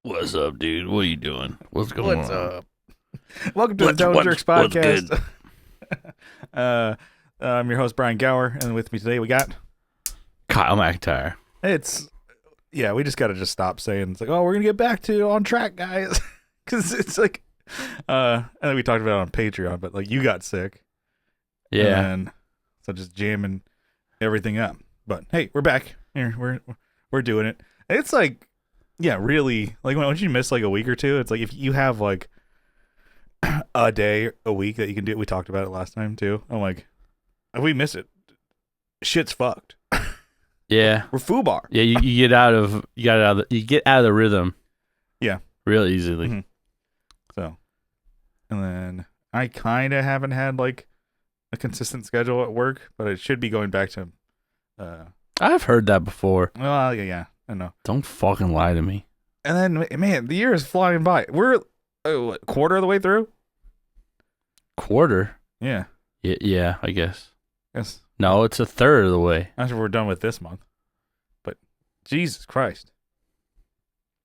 What's up, dude? What are you doing? What's going What's on? up? Welcome to the Don't Jerks What's podcast. good? I'm your host Brian Gower, and with me today we got Kyle McIntyre. we just gotta stop saying it's like, oh, we're gonna get back to on track, guys, because it's like, and then we talked about it on Patreon, but like you got sick, Yeah. and so just jamming everything up. But hey, we're back here. We're doing it. It's like, yeah, really, like when you miss like a week or two, it's like if you have like a day a week that you can do. We talked about it last time too. I'm like, if we miss it, shit's fucked. Yeah. We're foobar. Yeah, you get out of the rhythm. Yeah. Real easily. Mhm. So, and then I kind of haven't had like a consistent schedule at work, but it should be going back to. I've heard that before. Well, yeah, I know. Don't fucking lie to me. And then, man, the year is flying by. We're what, quarter of the way through. Quarter? Yeah. Yeah, I guess. Yes. No, it's a third of the way. After we're done with this month. But Jesus Christ.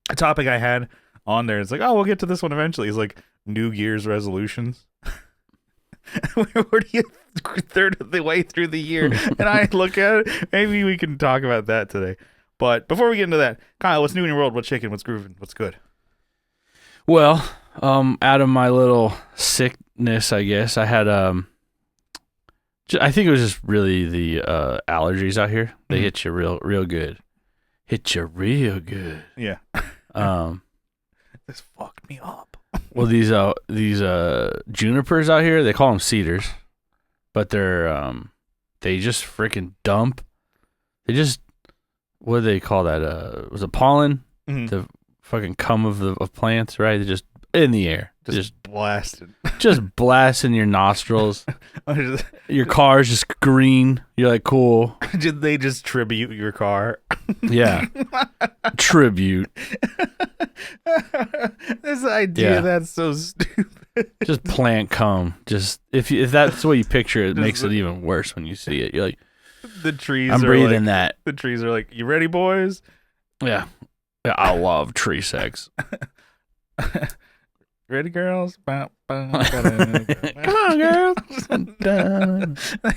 A topic I had on there is like, oh, we'll get to this one eventually. Is like New Year's resolutions. We're already a third of the way through the year. And I look at it. Maybe we can talk about that today. But before we get into that, Kyle, what's new in your world? What's shaking? What's grooving? What's good? Well, out of my little sickness, I guess, I had I think it was just really the allergies out here. They hit you real good. Hit you real good. Yeah. This fucked me up. Well, these junipers out here, they call them cedars, but they just freaking dump. They just, what do they call that? Was it pollen? Mhm. The fucking cum of plants, right? They just in the air, Just blasted. just blasting your nostrils. Your car's just green. You're like, cool. Did they just tribute your car? Yeah. Tribute. This idea, Yeah. that's so stupid. Just plant cum. Just if that's what you picture, it Just makes it even worse when you see it. You're like, The trees I'm are breathing like, that. The trees are like, you ready, boys? Yeah. I love tree sex. Ready, girls? Come Come on, girl.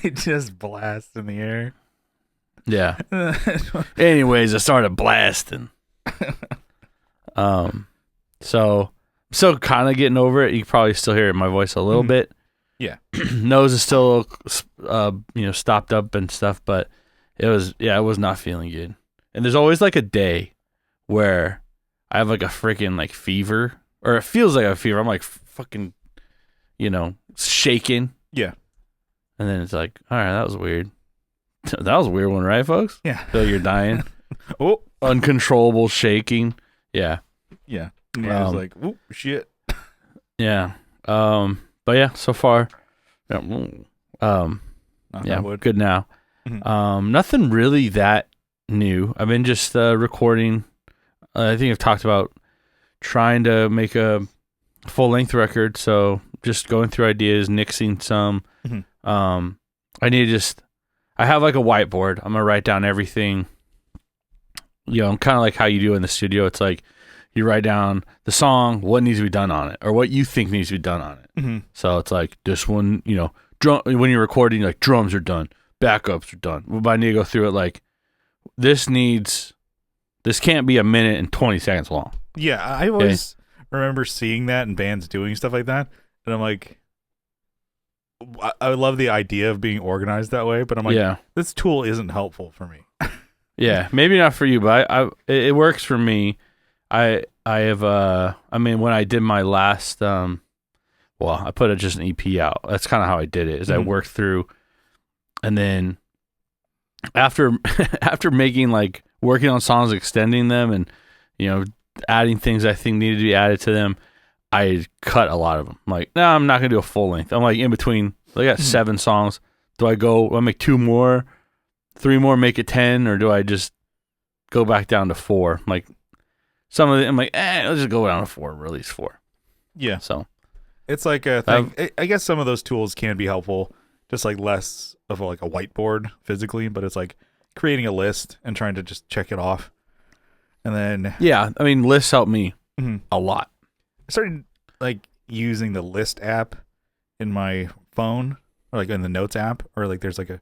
They just blast in the air. Yeah. Anyways, I started blasting. So kind of getting over it. You can probably still hear it in my voice a little bit. Yeah. Nose is still, stopped up and stuff, but I was not feeling good. And there's always like a day where I have like a freaking like fever, or it feels like a fever. I'm like fucking, shaking. Yeah. And then it's like, all right, that was weird. That was a weird one, right, folks? Yeah. Feel like you're dying. Oh. Uncontrollable shaking. Yeah. Yeah. And you're just like, oh, shit. Yeah. But yeah, so far, Knock on wood. good now. Mhm. Nothing really that new. I've been just recording. I think I've talked about trying to make a full-length record, so just going through ideas, nixing some. Mhm. I have like a whiteboard. I'm gonna write down everything. Kind of like how you do in the studio. It's like you write down the song, what needs to be done on it, or what you think needs to be done on it. Mm-hmm. So it's like this one, drum. When you're recording, like drums are done, backups are done. But I need to go through it like this can't be a minute and 20 seconds long. Yeah, I always remember seeing that in bands doing stuff like that, and I'm like, I love the idea of being organized that way, but I'm like, Yeah. This tool isn't helpful for me. Yeah, maybe not for you, but it works for me. I have when I did my last I put just an EP out. That's kind of how I did it. Is I worked through, and then after working on songs, extending them, and adding things I think needed to be added to them, I cut a lot of them. I'm like, no, I'm not gonna do a full length. I'm like in between. I got 7 songs. Do I make 2 more, 3 more, make it 10, or do I just go back down to 4? Like some of it, I'm like, let's just go down to 4, release 4. Yeah. So it's like a thing. I guess some of those tools can be helpful, just like less of like a whiteboard physically, but it's like creating a list and trying to just check it off. And then lists help me. a lot. I started like using the list app in my phone, or like in the notes app, or like there's like a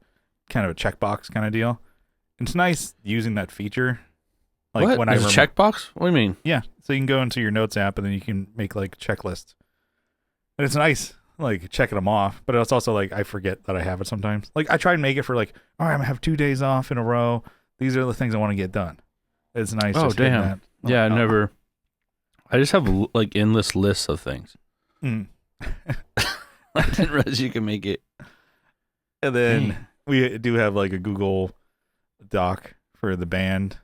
kind of a checkbox kind of deal. It's nice using that feature. Like what? when There's a checkbox? What do you mean? Yeah, so you can go into your notes app and then you can make like checklists. And it's nice, like checking them off. But it's also like I forget that I have it sometimes. Like I try and make it for like, all right, I'm gonna have 2 days off in a row. These are the things I want to get done. It's nice. Oh just getting damn! that. Yeah, I never. I just have like endless lists of things. Mm. I didn't realize you can make it. And then we do have like a Google Doc for the band.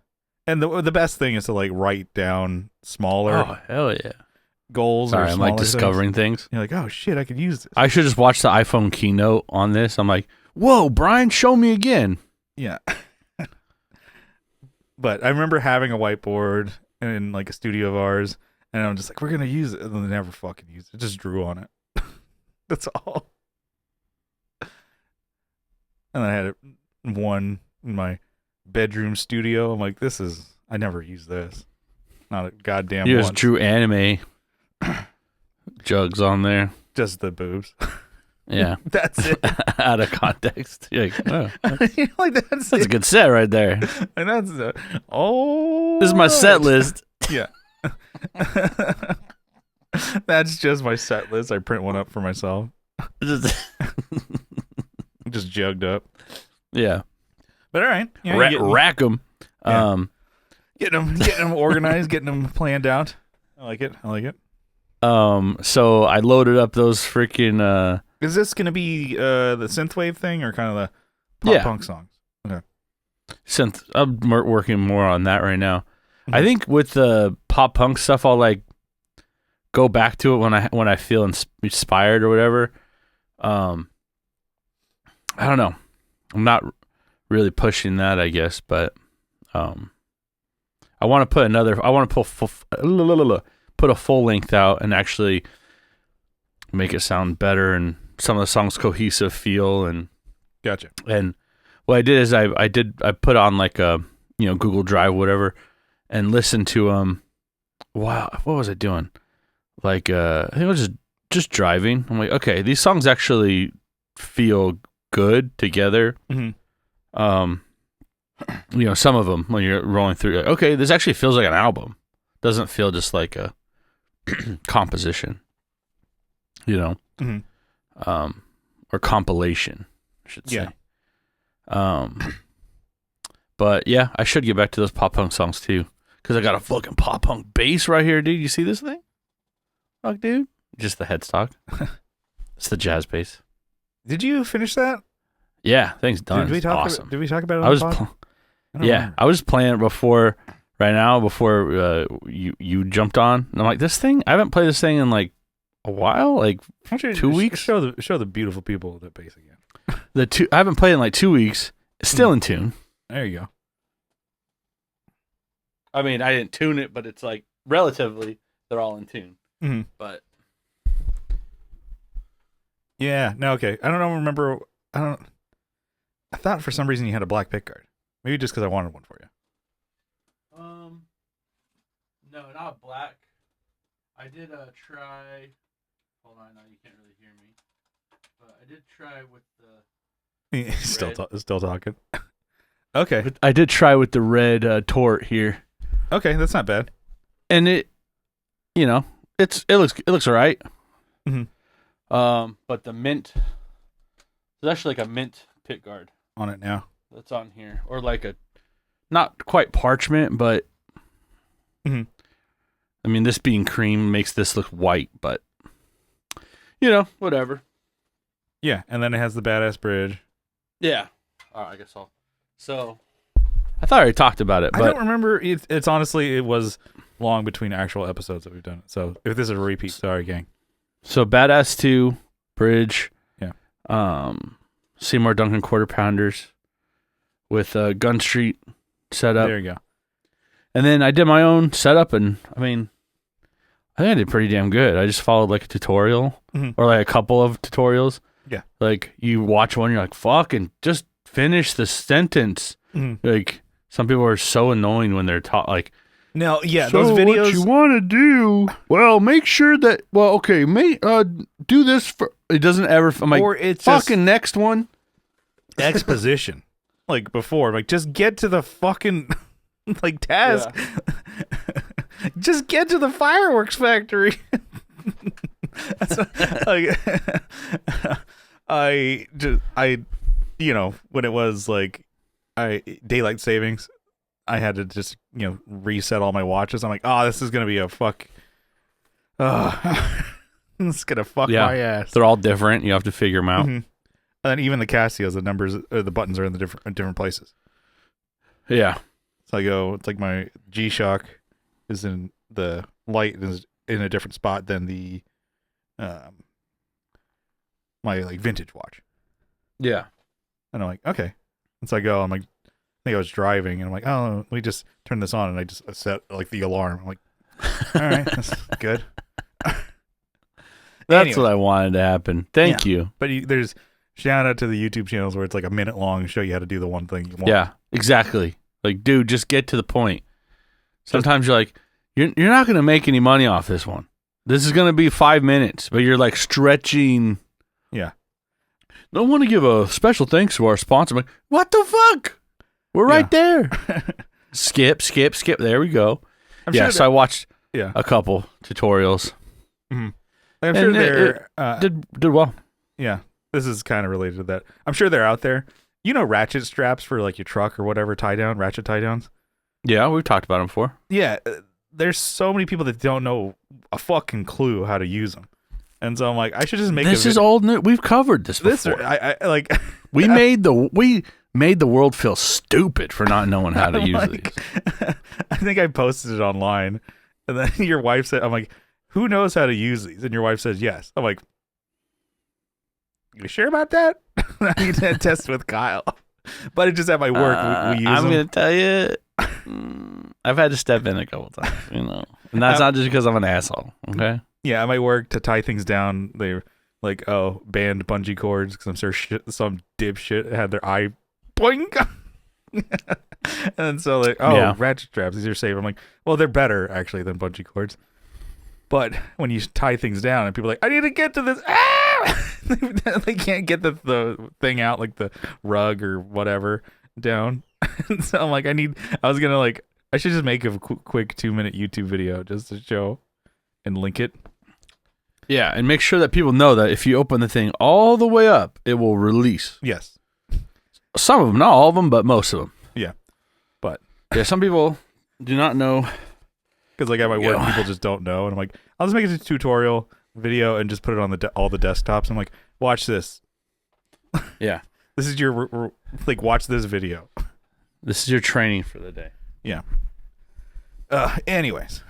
And the best thing is to like write down smaller Oh hell yeah! goals. Sorry, or I'm like smaller discovering things. You're like, oh shit, I could use this. I should just watch the iPhone keynote on this. I'm like, whoa, Brian, show me again. Yeah. But I remember having a whiteboard in like a studio of ours, and I'm just like, we're gonna use it, and then they never fucking used it. Just drew on it. That's all. And I had one in my bedroom studio. I'm like, I never use this. Not a goddamn You one. just drew anime jugs on there. Just the boobs. Yeah. That's it. Out of context. You're like, oh, You're like, that's a it. good set right there. And that's oh. This is my set list. Yeah. That's just my set list. I print one up for myself. Just jugged up. Yeah. But all right. You know, Rack them. Yeah. Getting them organized, getting them planned out. I like it. So I loaded up those freaking Is this going to be the synthwave thing or kind of the pop punk songs? Okay. synth. I'm working more on that right now. Mm-hmm. I think with the pop punk stuff, I'll like go back to it when I feel inspired or whatever. I don't know. I'm not really pushing that, I guess, but I want to put put a full length out and actually make it sound better and some of the songs cohesive feel and Gotcha. And what I did is I put on like a Google Drive whatever and listened to wow, what was I doing? Like I think I was just driving. I'm like, okay, these songs actually feel good together. Mm-hmm. Some of them when you're rolling through, like, okay, this actually feels like an album. Doesn't feel just like a composition, Mm-hmm. Or compilation, I should say. Yeah. But yeah, I should get back to those pop punk songs too, because I got a fucking pop punk bass right here, dude. You see this thing? Fuck, dude. Just the headstock. It's the jazz bass. Did you finish that? Yeah, thing's done. Did we talk awesome. Did we talk about it on the pod? I was playing it before you jumped on. And I'm like, this thing, I haven't played this thing in like a while, like 2 weeks. Show the beautiful people the bass again. I haven't played in like 2 weeks. It's still in tune. There you go. I mean, I didn't tune it, but it's like relatively they're all in tune. Mm-hmm. But yeah, no, okay. I thought for some reason you had a black pickguard. Maybe just because I wanted one for you. No, not black. I did try. Hold on, now you can't really hear me. But I did try with the. Still talking. Okay. I did try with the red tort here. Okay, that's not bad. And it looks alright. Mm-hmm. But the mint, there's actually like a mint pickguard On it now. that's on here, or like a, not quite parchment, but mm-hmm. I mean, this being cream makes this look white, but whatever. Yeah, and then it has the badass bridge. Yeah. All right, I guess I'll. So, I thought I already talked about it, but I don't remember. It's honestly, it was long between actual episodes that we've done. So if this is a repeat, sorry, gang. So Badass 2, Bridge. Yeah. Seymour Duncan Quarter Pounders with Gun Street setup. There you go. And then I did my own setup, and I mean, I think I did pretty damn good. I just followed like a tutorial or like a couple of tutorials. Yeah. Like you watch one, you're like, fucking just finish the sentence. Mm-hmm. Like some people are so annoying when they're taught, like No, yeah, So those videos. what you want to do? Well, make sure that. Well, okay, do this for. It doesn't ever. I'm like, or it's fucking just next one. exposition. Like before, like just get to the fucking like task. Just get to the fireworks factory. That's like I when it was like daylight savings, I had to just reset all my watches. I'm like, oh, this is gonna be a fuck. This is gonna fuck my ass. They're all different. You have to figure them out. Mm-hmm. And then even the Casios, the numbers, the buttons are in the different places. Yeah. So I go, it's like my G-Shock is in the light is in a different spot than the my like vintage watch. Yeah. And I'm like, okay. And so I go, I'm like, I think I was driving, and I'm like, oh, let me just turn this on, and I just set like the alarm. I'm like, all right, that's good. That's Anyways. what I wanted to happen. Thank you. But there's shout out to the YouTube channels where it's like a minute long and show you how to do the one thing you want. Yeah, exactly. Like, dude, just get to the point. Sometimes you're like, you're not going to make any money off this one. This is going to be 5 minutes, but you're like stretching. Yeah. I want to give a special thanks to our sponsor. I'm like, what the fuck? We're right there. Skip. There we go. So I watched a couple tutorials. Mm-hmm. I'm sure they're did well. Yeah, this is kind of related to that. I'm sure they're out there. Ratchet straps for like your truck or whatever, ratchet tie downs. Yeah, we've talked about them before. Yeah, there's so many people that don't know a fucking clue how to use them, and so I'm like, I should just make this is old news. We've covered this before. I like we made the world feel stupid for not knowing how to use these. I think I posted it online, and then your wife said, I'm like, who knows how to use these? And your wife says yes. I'm like, you sure about that? I need to test with Kyle. But it just at my work, we use I'm them. going to tell you, I've had to step in a couple times, And that's not just because I'm an asshole, okay? Yeah, at my work, to tie things down, they're like, banned bungee cords, because I'm sure some dipshit had their eye boink. And so like, ratchet straps, these are safe. I'm like, well, they're better, actually, than bungee cords. But when you tie things down and people are like, I need to get to this. They can't get the thing out, like the rug or whatever down. And so I'm like, I should just make a quick 2-minute YouTube video just to show and link it. Yeah, and make sure that people know that if you open the thing all the way up, it will release. Yes. Some of them, not all of them, but most of them. Yeah. But yeah, some people do not know. Because like at my work, people just don't know, and I'm like, I'll just make it a tutorial video and just put it on all the desktops. I'm like, watch this. Yeah, this is your watch this video. This is your training for the day. Yeah. Anyways,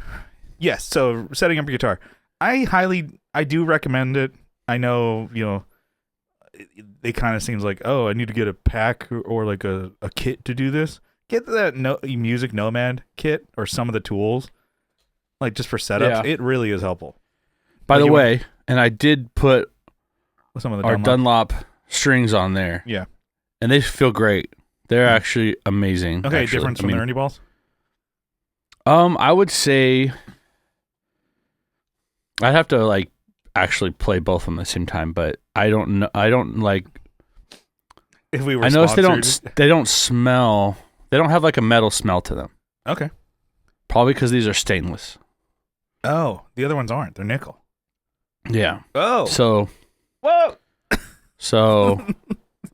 yes. So setting up your guitar, I do recommend it. I know it kind of seems like, I need to get a pack or like a kit to do this. Get that Music Nomad kit or some of the tools. Like just for setups, It really is helpful. By the way, and I did put some of the our Dunlop strings on there. Yeah, and they feel great. They're actually amazing. Okay, difference from the Ernie balls. I would say I'd have to like actually play both of them at the same time, but I don't know. I don't like. If we were, I noticed they don't smell. They don't have like a metal smell to them. Okay, probably because these are stainless. Oh, the other ones aren't. They're nickel. Yeah. Oh. So. Whoa. So,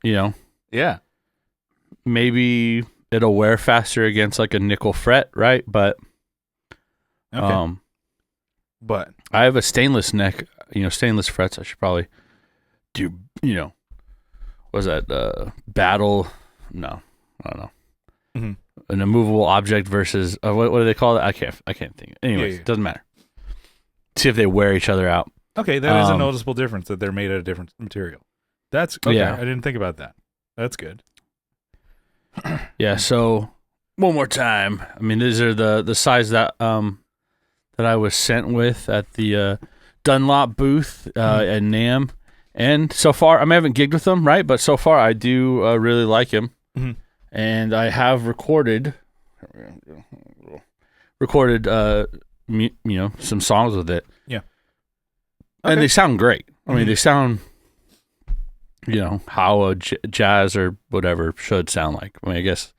Yeah. Maybe it'll wear faster against like a nickel fret, right? But. Okay. But I have a stainless neck. Stainless frets. I should probably do. Was that battle? No, I don't know. Mm-hmm. An immovable object versus what do they call it? I can't think. Anyways, it doesn't matter. See if they wear each other out. Okay, that is a noticeable difference that they're made out of different material. That's okay. Yeah. I didn't think about that. That's good. Yeah. So one more time. I mean, these are the size that I was sent with at the Dunlop booth at NAMM, and so far I haven't gigged with them, right? But so far I do really like him. Mm-hmm. And I have recorded recorded some songs with it. Yeah. And Okay. they sound great. I mean, they sound how a jazz or whatever should sound like. I mean, I guess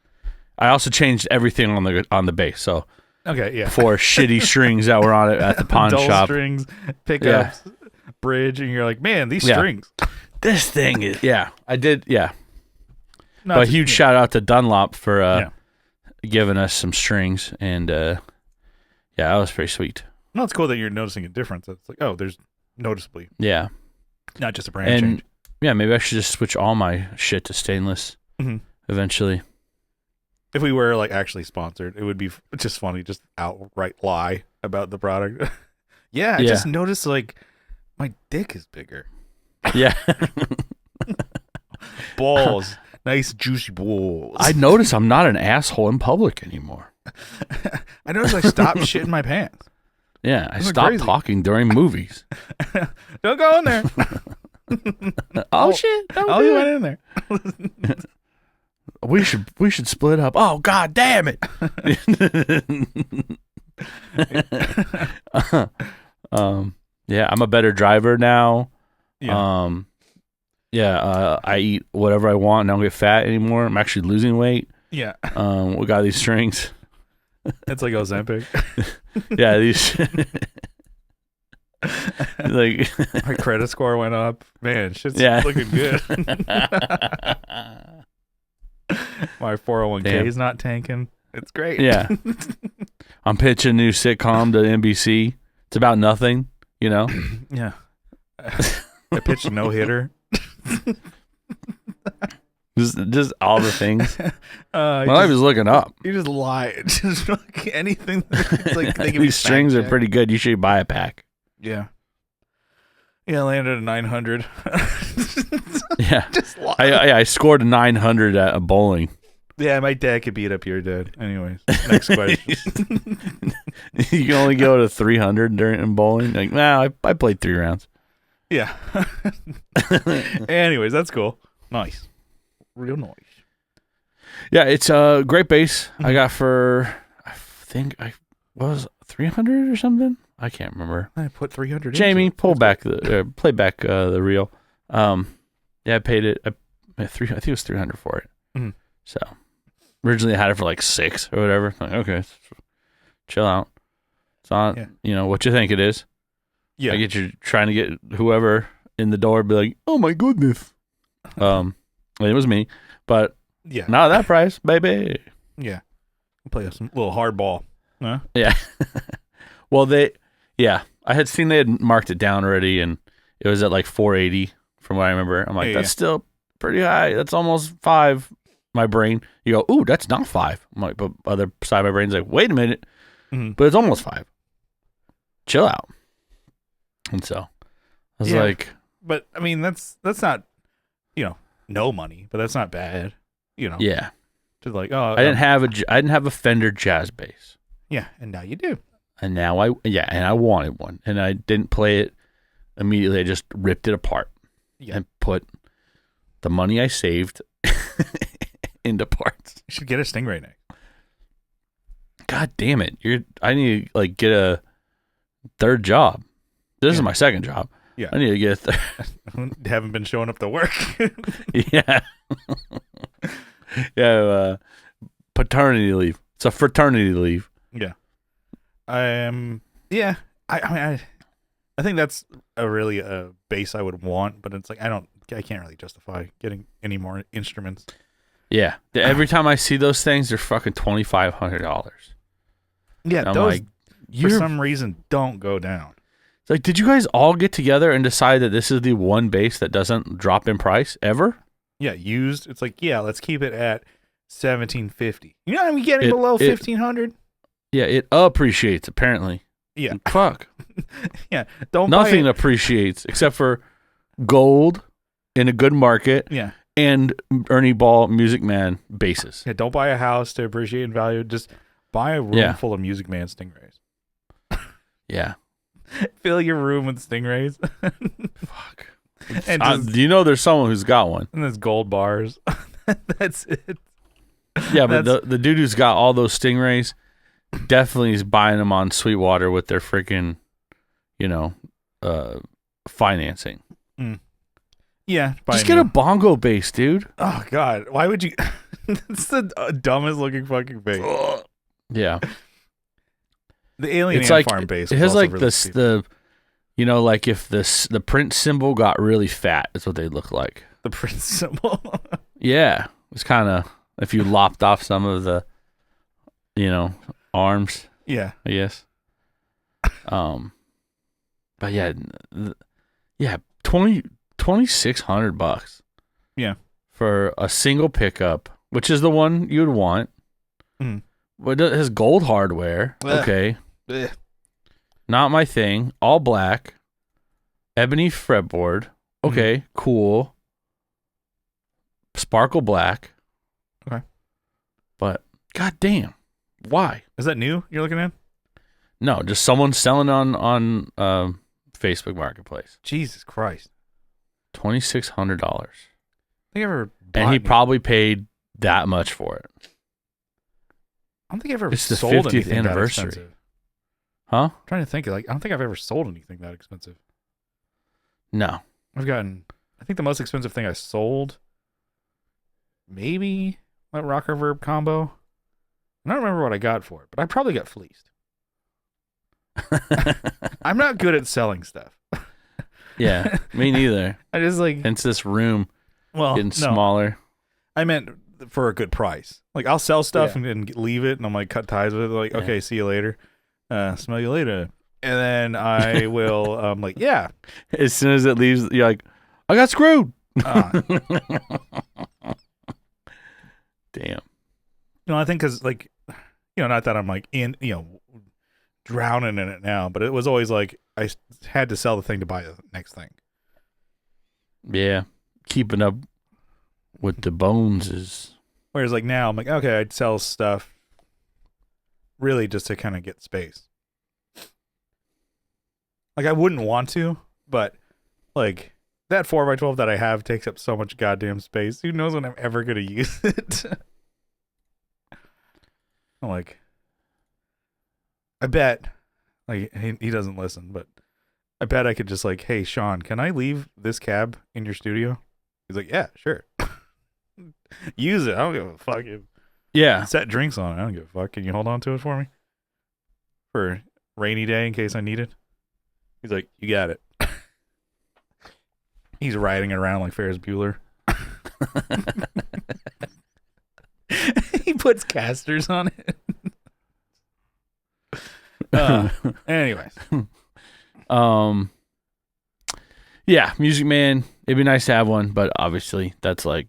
I also changed everything on the bass. So Okay, yeah. 4 shitty strings that were on it at the pawn Dull shop. strings, pickups, bridge, and you're like, man, these strings. This thing is I did Not but a to- huge shout out to Dunlop for giving us some strings, and that was pretty sweet. No, it's cool that you're noticing a difference. It's like, oh, there's noticeably Yeah. not just a brand And change. yeah, maybe I should just switch all my shit to stainless eventually. If we were like actually sponsored, it would be just funny, just outright lie about the product. I just noticed like my dick is bigger. Yeah. Balls, nice juicy balls. I notice I'm not an asshole in public anymore. I noticed I stopped shitting my pants. Yeah, I Those are stopped crazy. talking during movies. Don't go in there. Oh shit! Don't Oh, do you it. went in there. We should split up. Oh god damn it! I'm a better driver now. I eat whatever I want and I don't get fat anymore. I'm actually losing weight. Yeah. We got these strings. It's like Ozempic. Yeah, these like My credit score went up. Man, shit's Yeah. looking good. My 401k Damn. is not tanking. It's great. yeah. I'm pitching a new sitcom to NBC. It's about nothing, Yeah. I pitched a no-hitter. just all the things. My My life is looking up. You just lie. Just like anything. It's like they can be These strings are fact-checked. pretty good. You should buy a pack. Yeah. Yeah, I landed at 900. Yeah. Just lie. I scored a 900 at bowling. Yeah, my dad could beat up your dad. Anyways, next question. You can only go to 300 in bowling. Like, nah, I played 3 rounds. Yeah. Anyways, that's cool. Nice. Real nice. Yeah, it's a great bass. I got for, I think what was it, 300 or something? I can't remember. I put 300 Jamie, into it. pull back play back the reel. I paid it. I think it was 300 for it. Mhm. So originally I had it for like 6 or whatever. Like, okay, chill out. It's not what you think it is. Yeah. I get you trying to get whoever in the door, be like, oh my goodness. It was me, but Yeah. not that price, baby. Yeah. We'll play some little hardball. Huh? Yeah. Well, I had seen they had marked it down already, and it was at like 480 from what I remember. I'm like, Yeah, that's still pretty high. That's almost 5. My brain, you go, ooh, that's not 5. I'm like, but other side of my brain's like, wait a minute, but it's almost 5. Chill out. And so I was like, But I mean, that's not, no money, but that's not bad. yeah. To like, oh, I didn't have a Fender jazz bass. yeah, and now you do. And now I wanted one, and I didn't play it immediately. I just ripped it apart and put the money I saved into parts. You should get a Stingray next. God damn it! I need to like get a 3rd job. This is my 2nd job. Yeah. I need to get a 3rd. Haven't been showing up to work. Yeah. Yeah. Paternity leave. It's a fraternity leave. Yeah. Yeah. I think that's really a base I would want, but it's like I can't really justify getting any more instruments. Yeah. Every time I see those things, they're fucking $2,500. Yeah, I'm those like, for some reason don't go down. It's like, did you guys all get together and decide that this is the one bass that doesn't drop in price ever? Yeah, used. It's like, yeah, let's keep it at $1,750. You know, I'm getting below $1,500. Yeah, it appreciates apparently. Yeah, Fuck. yeah. Don't Nothing buy it. appreciates except for gold in a good market. Yeah, And Ernie Ball Music Man basses. yeah. Don't buy a house to appreciate in value. Just buy a room full of Music Man Stingrays. Yeah. Fill your room with Stingrays. Fuck. And just, You know there's someone who's got one. and there's gold bars. That's it. Yeah, but the dude who's got all those Stingrays definitely is buying them on Sweetwater with their freaking, financing. Yeah. Just get a bongo bass, dude. Oh, God. Why would you? That's the dumbest looking fucking bass. Yeah. The Alien It's Ant like, Farm bass. it has like really this, like if the Prince symbol got really fat, is what they look like. The Prince symbol. Yeah. It's kind of, if you lopped off some of the, arms, Yeah. I guess. But yeah, 2,600 bucks. Yeah. For a single pickup, which is the one you would want. Mm. But it has gold hardware. Ugh. Okay. Ugh. Not my thing. All black. Ebony fretboard. Okay, cool. Sparkle black. Okay. But goddamn, why? Is that new you're looking at? No, just someone selling on Facebook Marketplace. Jesus Christ. $2,600. I think I ever And he probably paid that much for it. I don't think I've ever It's the sold 50th anything anniversary. that expensive. Huh? I'm trying to think. I don't think I've ever sold anything that expensive. No. I think the most expensive thing I sold, maybe that rock reverb combo. I don't remember what I got for it, but I probably got fleeced. I'm not good at selling stuff. Yeah, me neither. I just Hence this room getting smaller. I meant for a good price. Like I'll sell stuff Yeah. and leave it, and I'm like cut ties with it. Like, okay, see you later. Smell you later. And then I will, yeah. As soon as it leaves, you're like, I got screwed. Damn. I think because not that I'm like in, drowning in it now, but it was always like I had to sell the thing to buy the next thing. Yeah. Keeping up with the bones is. Whereas like now I'm like, okay, I'd sell stuff really just to kind of get space. Like I wouldn't want to, but like that 4x12 that I have takes up so much goddamn space. Who knows when I'm ever going to use it? I'm like, I bet, like he doesn't listen, but I bet I could just like, hey Sean, can I leave this cab in your studio? He's like, yeah, sure. Use it. I don't give a fuck. Yeah. Set drinks on it. I don't give a fuck. Can you hold on to it for me? For a rainy day in case I need it? He's like, you got it. He's riding it around like Ferris Bueller. He puts casters on it. Anyways. Yeah, Music Man, it'd be nice to have one, but obviously that's like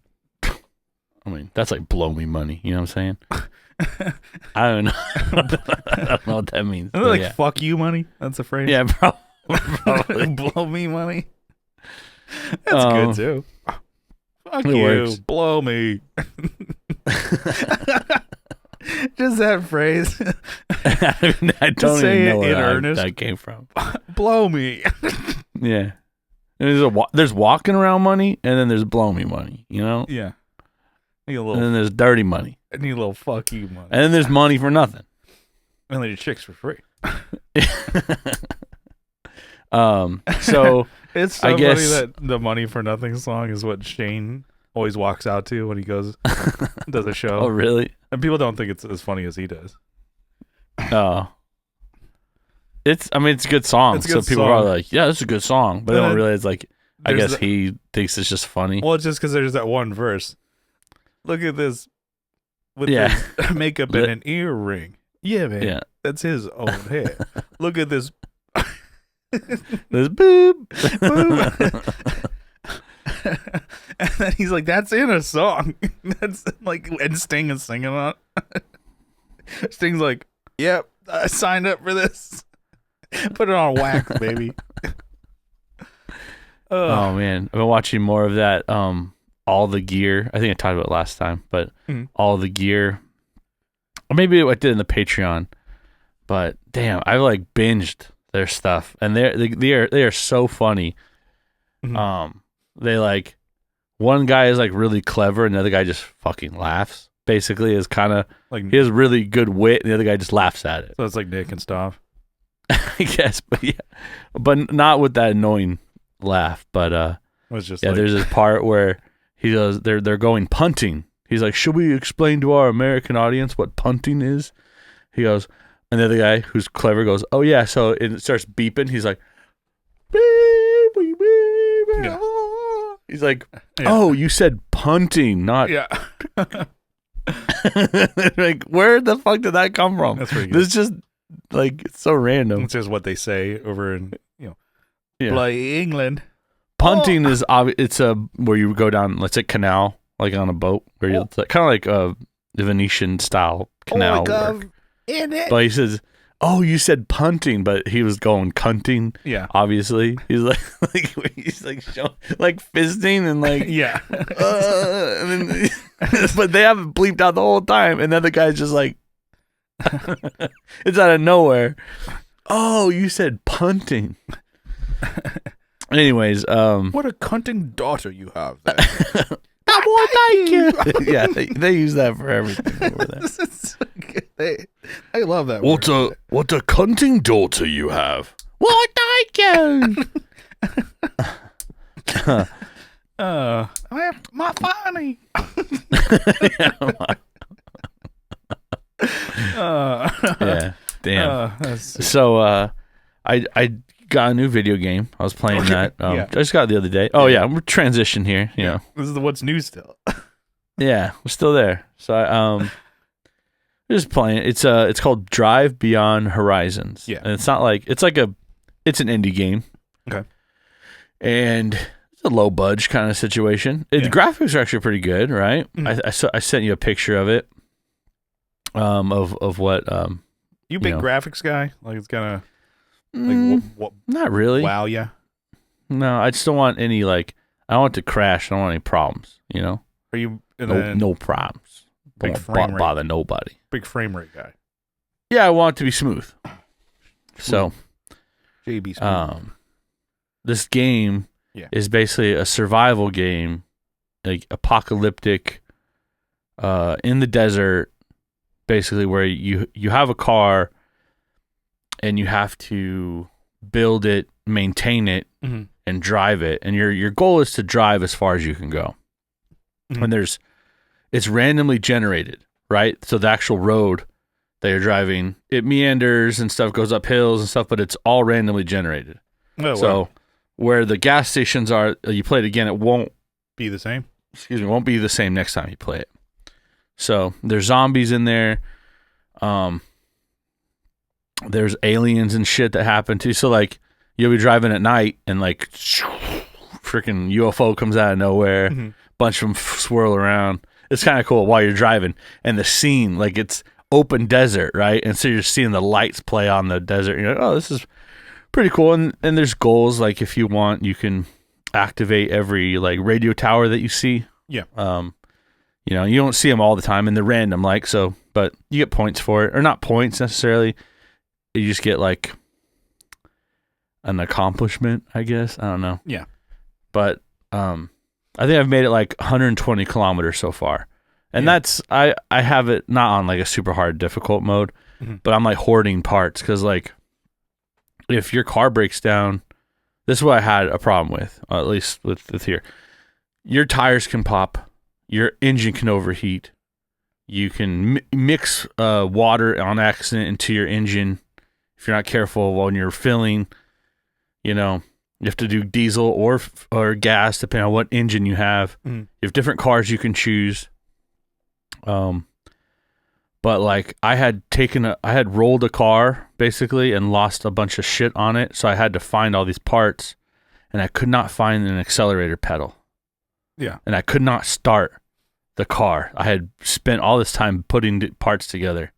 blow me money, you know what I'm saying? I don't know. I don't know what that means. Isn't it like fuck you money? That's a phrase. Yeah, probably. Blow me money. That's good too. Fuck you. Works. Blow me. Just that phrase. I don't say even know it in where earnest. that came from. Blow me. Yeah. There's walking around money, and then there's blow me money, you know? Yeah. Need a And little. then there's dirty money. I need a little fuck you money. And then there's money for nothing. And then your chicks for free. So It's so I guess funny that the money for nothing song is what Shane always walks out to when he goes does a show. Oh, really? And people don't think it's as funny as he does. Oh. It's a good song. It's a so good people song. are like, yeah, this is a good song. But they don't realize, like, I there's guess he thinks it's just funny. Well, it's just because there's that one verse. Look at this with Yeah. this makeup and an earring. Yeah, man. Yeah. That's his own hair. Look at this. There's boob. And then he's like, that's in a song. That's like, and Sting is singing on it. Sting's like, yep, I signed up for this. Put it on wax, baby. Oh, man. I've been watching more of that. All the Gear. I think I talked about it last time, but All the Gear. Or maybe I did in the Patreon. But damn, I like binged their stuff, and they are so funny. Mm-hmm. They like, one guy is like really clever, and the other guy just fucking laughs. basically is kind of Like, he has really good wit, and the other guy just laughs at it. so it's like Nick and stuff. I guess, but not with that annoying laugh. But It was just there's this part where he goes, they're going punting. He's like, should we explain to our American audience what punting is? He goes, and the other guy who's clever goes, oh yeah. So it starts beeping. He's like, beep, beep, beep, beep. Yeah. He's like, oh, you said punting, not. Yeah. Like, where the fuck did that come from? That's pretty good. This just like it's so random. It's just what they say over in bloody England. Punting is it's where you go down, let's say canal, like on a boat, where you kind of like a Venetian style canal work. In it. But he says, "Oh, you said punting," but he was going cunting. Yeah. Obviously, he's like fisting and like Yeah. and then, but they haven't bleeped out the whole time, and then the guy's just like, it's out of nowhere. Oh, you said punting. Anyways, what a cunting daughter you have. Then. Thank you. Yeah, they use that for everything over there. I love that. What a cunting daughter you have. What thank you. My funny. Yeah, damn. So I got a new video game. I was playing that. I just got it the other day. Oh yeah, we're transition here. You know, this is the what's new still. Yeah, we're still there. So I just playing. It's called Drive Beyond Horizons. Yeah, and it's not like it's an indie game. Okay, and it's a low budge kind of situation. The graphics are actually pretty good, right? Mm. I sent you a picture of it. Of what you big graphics guy? Like it's kind of what? Not really. Wow, yeah. No, I just don't want any I don't want it to crash. I don't want any problems. You know. Are you no problems? Don't bother nobody. Big frame rate guy. Yeah, I want it to be smooth. So, JB smooth. This game is basically a survival game, like apocalyptic, in the desert. Basically, where you have a car, and you have to build it, maintain it, and drive it. And your goal is to drive as far as you can go. Mm-hmm. And it's randomly generated, right? So the actual road that you're driving, it meanders and stuff, goes up hills and stuff, but it's all randomly generated. Oh, so wow. Where the gas stations are, you play it again, it won't be the same. Excuse me, won't be the same next time you play it. So there's zombies in there. There's aliens and shit that happen too. So you'll be driving at night and freaking UFO comes out of nowhere. Mm-hmm. Bunch of them swirl around. It's kind of cool while you're driving, and the scene it's open desert, right? And so you're seeing the lights play on the desert. You're like, oh, this is pretty cool. And there's goals if you want, you can activate every radio tower that you see. Yeah. You know, you don't see them all the time, and they're random, but you get points for it, or not points necessarily. You just get an accomplishment, I guess. I don't know. Yeah. But I think I've made it 120 kilometers so far, and that's I have it not on a super hard difficult mode, but I'm hoarding parts because if your car breaks down, this is what I had a problem with, at least with here. Your tires can pop. Your engine can overheat. You can mix water on accident into your engine if you're not careful when you're filling. You know, you have to do diesel or gas depending on what engine you have. Mm. You have different cars you can choose. But I had rolled a car basically and lost a bunch of shit on it, so I had to find all these parts, and I could not find an accelerator pedal. Yeah. And I could not start the car. I had spent all this time putting parts together,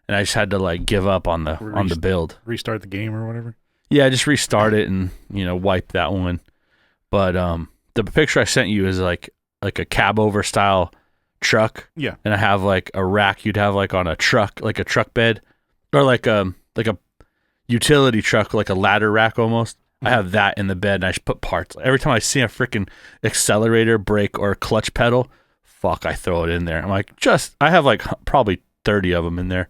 and I just had to give up on the build. Restart the game or whatever. Yeah, just restart it and wipe that one. But the picture I sent you is like a cab over style truck. Yeah. And I have a rack you'd have on a truck, a truck bed, or a utility truck, a ladder rack almost. I have that in the bed, and I just put parts. Every time I see a freaking accelerator, brake, or clutch pedal, fuck, I throw it in there. I'm like, I have like probably 30 of them in there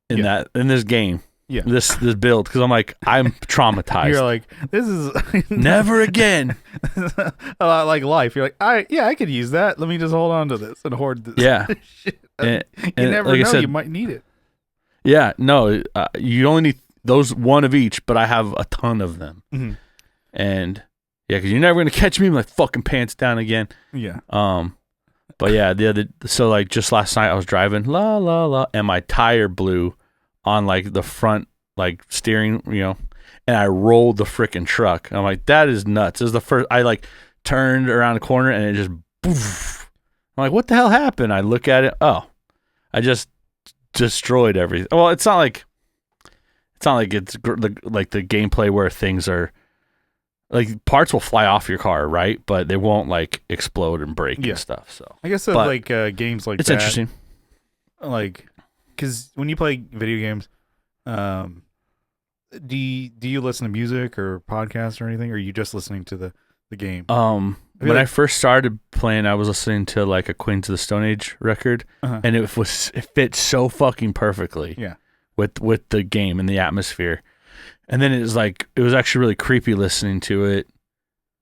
in this game. Yeah. This build, because I'm like, I'm traumatized. You're like, this is never again. A lot like life. You're like, I could use that. Let me just hold on to this and hoard this. Yeah. Shit. And You never like know. I said, You might need it. Yeah, no, you only need those one of each, but I have a ton of them. Mm-hmm. And yeah, because you're never gonna catch me with my fucking pants down again. Yeah. But yeah, so like just last night I was driving, la la la, and my tire blew on like the front like steering, and I rolled the freaking truck. I'm like, that is nuts. This is the first I like turned around the corner and it just poof. I'm like, what the hell happened? I look at it. Oh, I just destroyed everything. Well, it's not like it's like the gameplay where things are like parts will fly off your car, right? But they won't like explode and break and stuff. So I guess like games like it's that, interesting. Like, because when you play video games, do you listen to music or podcasts or anything, or are you just listening to the game? When I first started playing, I was listening to like a Queens of the Stone Age record, and it fit so fucking perfectly. Yeah. With the game and the atmosphere. And then it was actually really creepy listening to it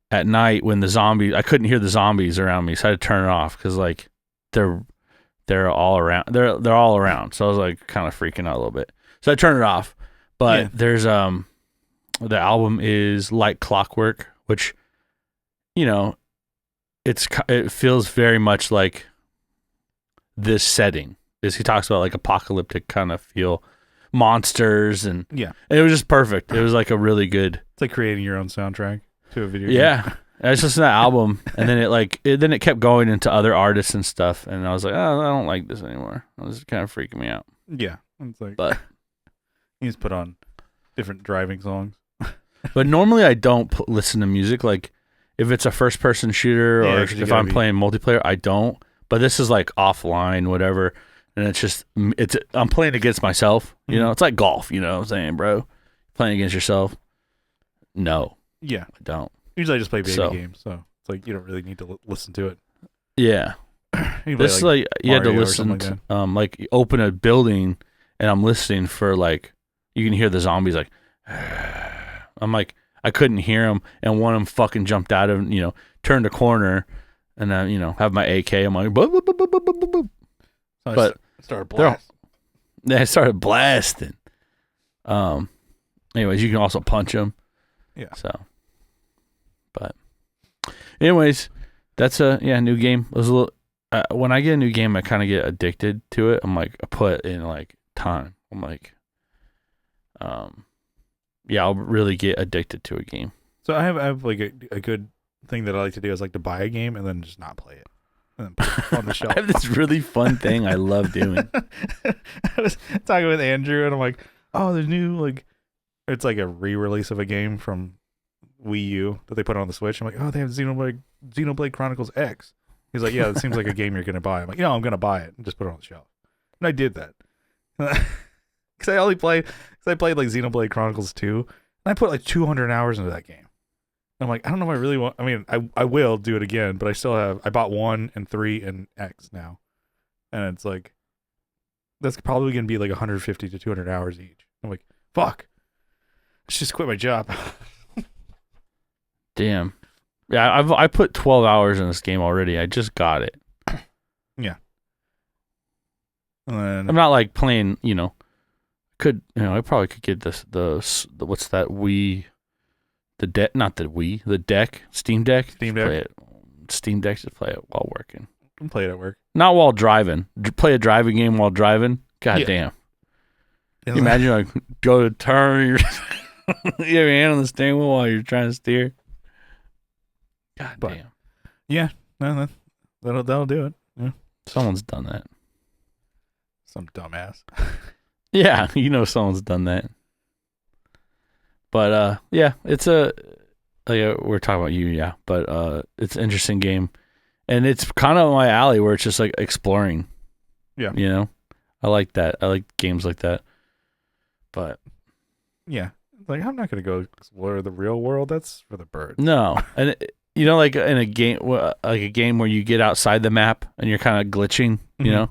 at night when I couldn't hear the zombies around me, so I had to turn it off because like they're all around. They're all around. So I was like kind of freaking out a little bit. So I turned it off. But there's the album is Like Clockwork, which it feels very much like this setting. He talks about like apocalyptic kind of feel. Monsters and it was just perfect. It was like a really good. It's like creating your own soundtrack to a video game. Yeah, I just listened to that album, and then it kept going into other artists and stuff, and I was like, oh, I don't like this anymore. It was kind of freaking me out. Yeah, it's like, but you just put on different driving songs. But normally I don't listen to music. Like if it's a first person shooter or if I'm playing multiplayer, I don't. But this is like offline, whatever. And I'm playing against myself, It's like golf, what I'm saying, bro? Playing against yourself. No. Yeah. I don't. Usually I just play baby games, so it's like you don't really need to listen to it. Yeah. This like you had to listen to, like you open a building and I'm listening for like, you can hear the zombies like, I'm like, I couldn't hear them, and one of them fucking jumped out of, turned a corner, and then, have my AK, I'm like, boop, boop, boop, boop, boop, boop, boop. But started blasting. They started blasting. Anyways, you can also punch them. Yeah. So, but, anyways, that's a new game. It was a little. When I get a new game, I kind of get addicted to it. I'm like, I put in like time. I'm like, I'll really get addicted to a game. So I have like a good thing that I like to do is like to buy a game and then just not play it. And then put it on the shelf. I have this really fun thing I love doing. I was talking with Andrew and I'm like, oh, there's new, like, it's like a re-release of a game from Wii U that they put on the Switch. I'm like, oh, they have Xenoblade Chronicles X. He's like, yeah, that seems like a game you're going to buy. I'm like, I'm going to buy it and just put it on the shelf. And I did that. Because I played like Xenoblade Chronicles 2, and I put like 200 hours into that game. I'm like, I don't know if I really want. I mean, I will do it again, but I bought 1 and 3 and X now, and it's like that's probably gonna be like 150 to 200 hours each. I'm like, fuck, let's just quit my job. Damn, yeah, I put 12 hours in this game already. I just got it. Yeah, and then, I'm not like playing. I probably could get the what's that Wii. The deck, not the Wii, the deck, Steam Deck. Steam Deck, just play it while working. Don't play it at work. Not while driving. Play a driving game while driving. God damn. Can you imagine like go to turn, you have your hand on the steering wheel while you're trying to steer. God damn. Yeah, no, that'll do it. Yeah. Someone's done that. Some dumbass. Yeah, someone's done that. But it's we're talking about you, but it's an interesting game, and it's kind of my alley where it's just like exploring. Yeah, I like that. I like games like that. But yeah, like I'm not gonna go explore the real world. That's for the birds. No, and you know, like in a game, like a game where you get outside the map and you're kind of glitching. You know,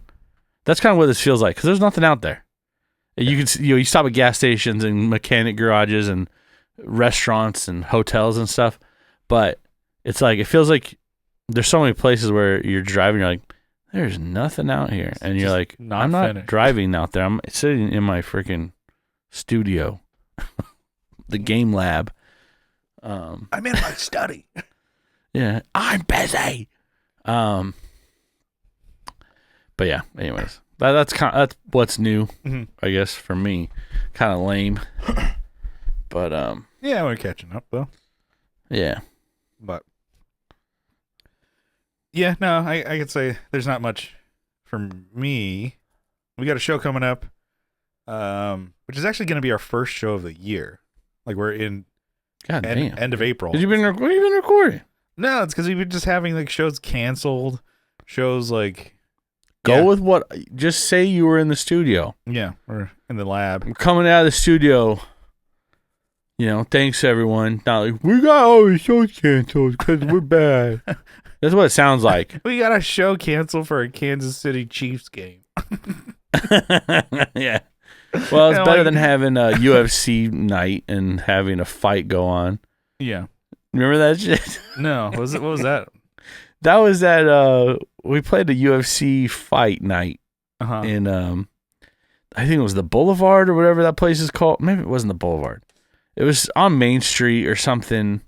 that's kind of what this feels like because there's nothing out there. You can, you stop at gas stations and mechanic garages and restaurants and hotels and stuff, but it's like it feels like there's so many places where you're driving. You're like, there's nothing out here, and you're like, I'm not driving out there. I'm sitting in my freaking studio, the game lab. I'm in my study. Yeah, I'm busy. But yeah. Anyways, that's what's new, I guess for me. Kind of lame, but yeah, we're catching up though. Yeah, but yeah, no, I could say there's not much for me. We got a show coming up, which is actually going to be our first show of the year. Like we're in end of April. What have you been recording? No, it's because we've been just having like shows canceled, shows like. Go with what? Just say you were in the studio. Yeah, we're in the lab. I'm coming out of the studio. You know, thanks everyone. Not like we got all the shows canceled because we're bad. That's what it sounds like. We got a show canceled for a Kansas City Chiefs game. Yeah. Well, it's better than having a UFC night and having a fight go on. Yeah. Remember that shit? No. What was that? That was that we played a UFC fight night in I think it was the Boulevard or whatever that place is called. Maybe it wasn't the Boulevard. It was on Main Street or something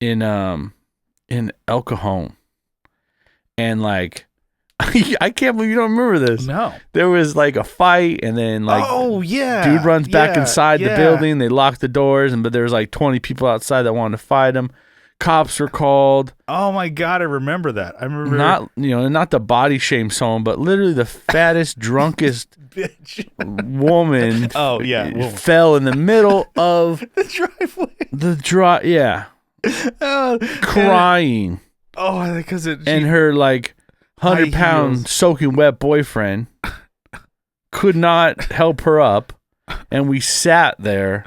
in El Cajon. And like I can't believe you don't remember this. No. There was like a fight and then like dude runs back inside the building. They locked the doors but there was like 20 people outside that wanted to fight him. Cops were called. Oh my God, I remember that. I remember not the body shame song, but literally the fattest, drunkest bitch woman. Oh yeah, fell in the middle of the driveway. Yeah, crying. Because and her like 100-pound soaking wet boyfriend could not help her up, and we sat there.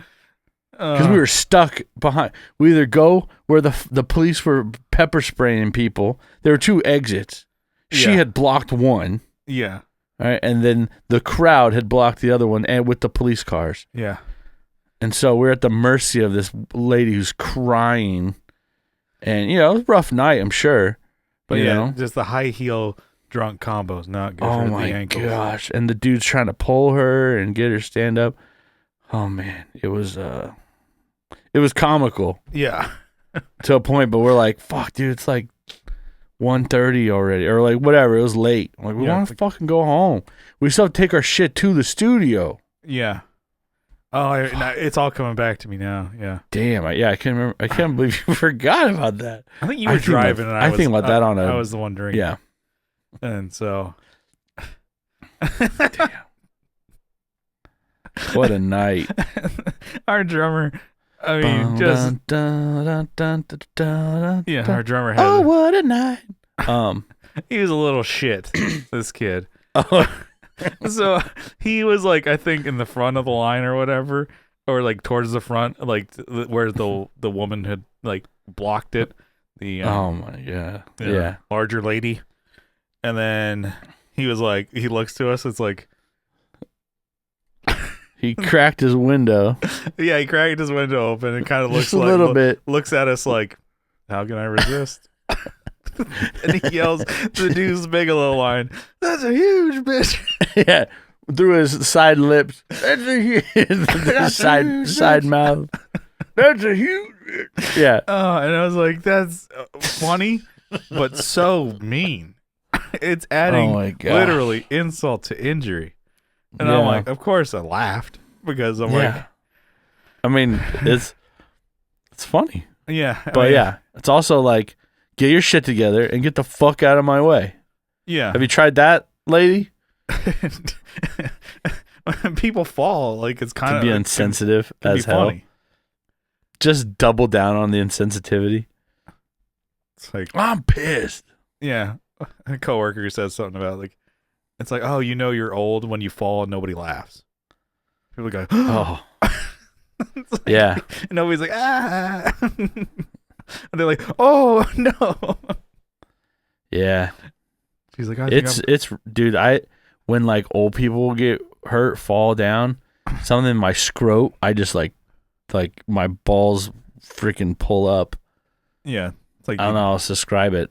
Because we were stuck behind. We either go where the police were pepper spraying people. There were 2 exits. She had blocked one. Yeah. All right, and then the crowd had blocked the other one, and with the police cars. Yeah. And so we're at the mercy of this lady who's crying, and it was a rough night, I'm sure. But just the high heel drunk combo is not good for the ankles. Oh my gosh! And the dude's trying to pull her and get her stand up. Oh man, it was comical. Yeah. To a point, but we're like, fuck, dude, it's like 1:30 already, or like whatever. It was late. I'm like, we want to fucking go home. We still have to take our shit to the studio. Yeah. Oh, it's all coming back to me now. Yeah. Damn. I can't remember. I can't believe you forgot about that. I think you were driving, and I think about that on I was the one drinking. Yeah. And so. Damn. What a night. Our drummer. I mean, our drummer had. Oh, what a night. He was a little shit. This kid. So he was like, I think, in the front of the line or whatever, or like towards the front, like where the woman had like blocked it. The oh my god, larger lady. And then he was like, he looks to us. It's like. He cracked his window. Yeah, he cracked his window open and kind of looks a little bit. Looks at us like, how can I resist? And he yells the dude's Bigelow line, "That's a huge bitch." Yeah, through his side lips. That's a huge side mouth. That's a huge bitch. Yeah. Oh, and I was like, that's funny, but so mean. It's adding literally insult to injury. And I'm like, of course I laughed because I'm like, I mean, it's funny. Yeah. But it's also like, get your shit together and get the fuck out of my way. Yeah. Have you tried that, lady? When people fall, like it's kind of be insensitive as hell. Funny. Just double down on the insensitivity. It's like, I'm pissed. Yeah. A coworker says something about like, it's like, oh, you're old when you fall and nobody laughs. People go, oh. Like, yeah. And nobody's like, ah. And They're like, oh no. Yeah. She's like, it's dude, when like old people get hurt, fall down, something in my scrot, I just like my balls freaking pull up. Yeah. It's like I don't know how else to describe it.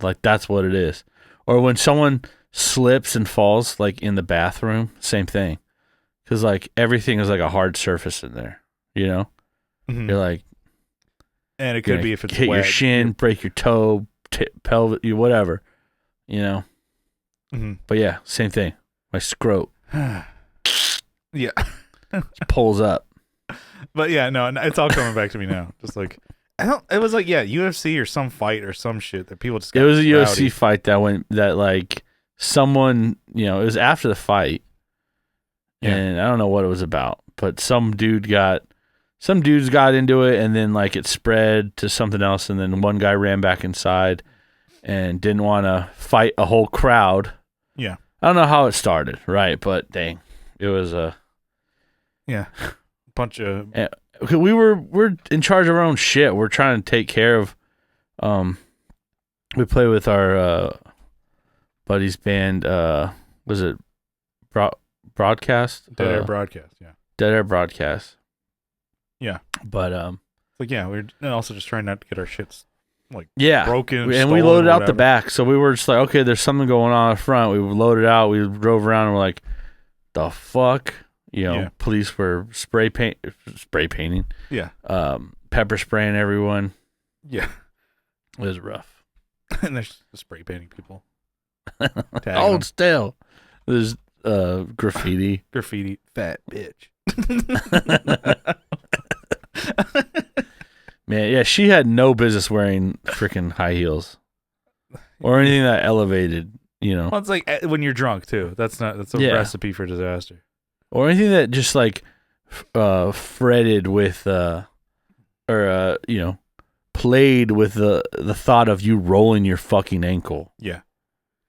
Like that's what it is. Or when someone slips and falls like in the bathroom, same thing. Cuz like everything is like a hard surface in there, you know? Mm-hmm. You're like, and it could be if it's hit wet. your shin, break your toe, pelvic, whatever, you know. Mm-hmm. But yeah, same thing. My scrot, yeah, pulls up. But yeah, no, it's all coming back to me now. Just like it was like UFC or some fight or some shit that people just. Got it was a rowdy. UFC fight that like someone, you know, it was after the fight, and I don't know what it was about, but some dudes got into it, and then like it spread to something else, and then one guy ran back inside and didn't want to fight a whole crowd. Yeah, I don't know how it started, right? But dang, it was a bunch of. We're in charge of our own shit. We're trying to take care of. We play with our buddy's band. Was it Broadcast? Dead Air Broadcast. Yeah. Dead Air Broadcast. Yeah, but like we're also just trying not to get our shits like broken, and we loaded out the back, so we were just like, okay, there's something going on up front. We loaded out, we drove around, and we're like, the fuck, you know, police were spray painting, pepper spraying everyone. Yeah, it was rough. And they're spray painting people. Hold still. There's graffiti, fat bitch. Man, yeah, she had no business wearing freaking high heels or anything that elevated, you know. Well, it's like when you're drunk too. That's a recipe for disaster. Or anything that just like fretted with you know, played with the thought of you rolling your fucking ankle. Yeah.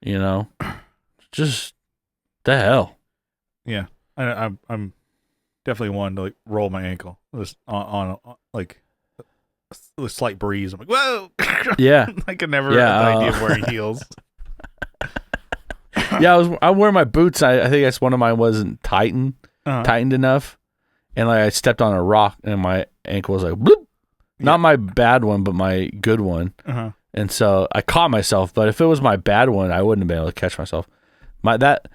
You know? Just the hell. Yeah. I'm definitely one to like roll my ankle on like a slight breeze. I'm like, whoa! Yeah, I could never have the idea of wearing heels. Yeah, I wear my boots. I think that's one of mine wasn't tightened enough, and like I stepped on a rock and my ankle was like, bloop. Not my bad one, but my good one. And so I caught myself. But if it was my bad one, I wouldn't have been able to catch myself. That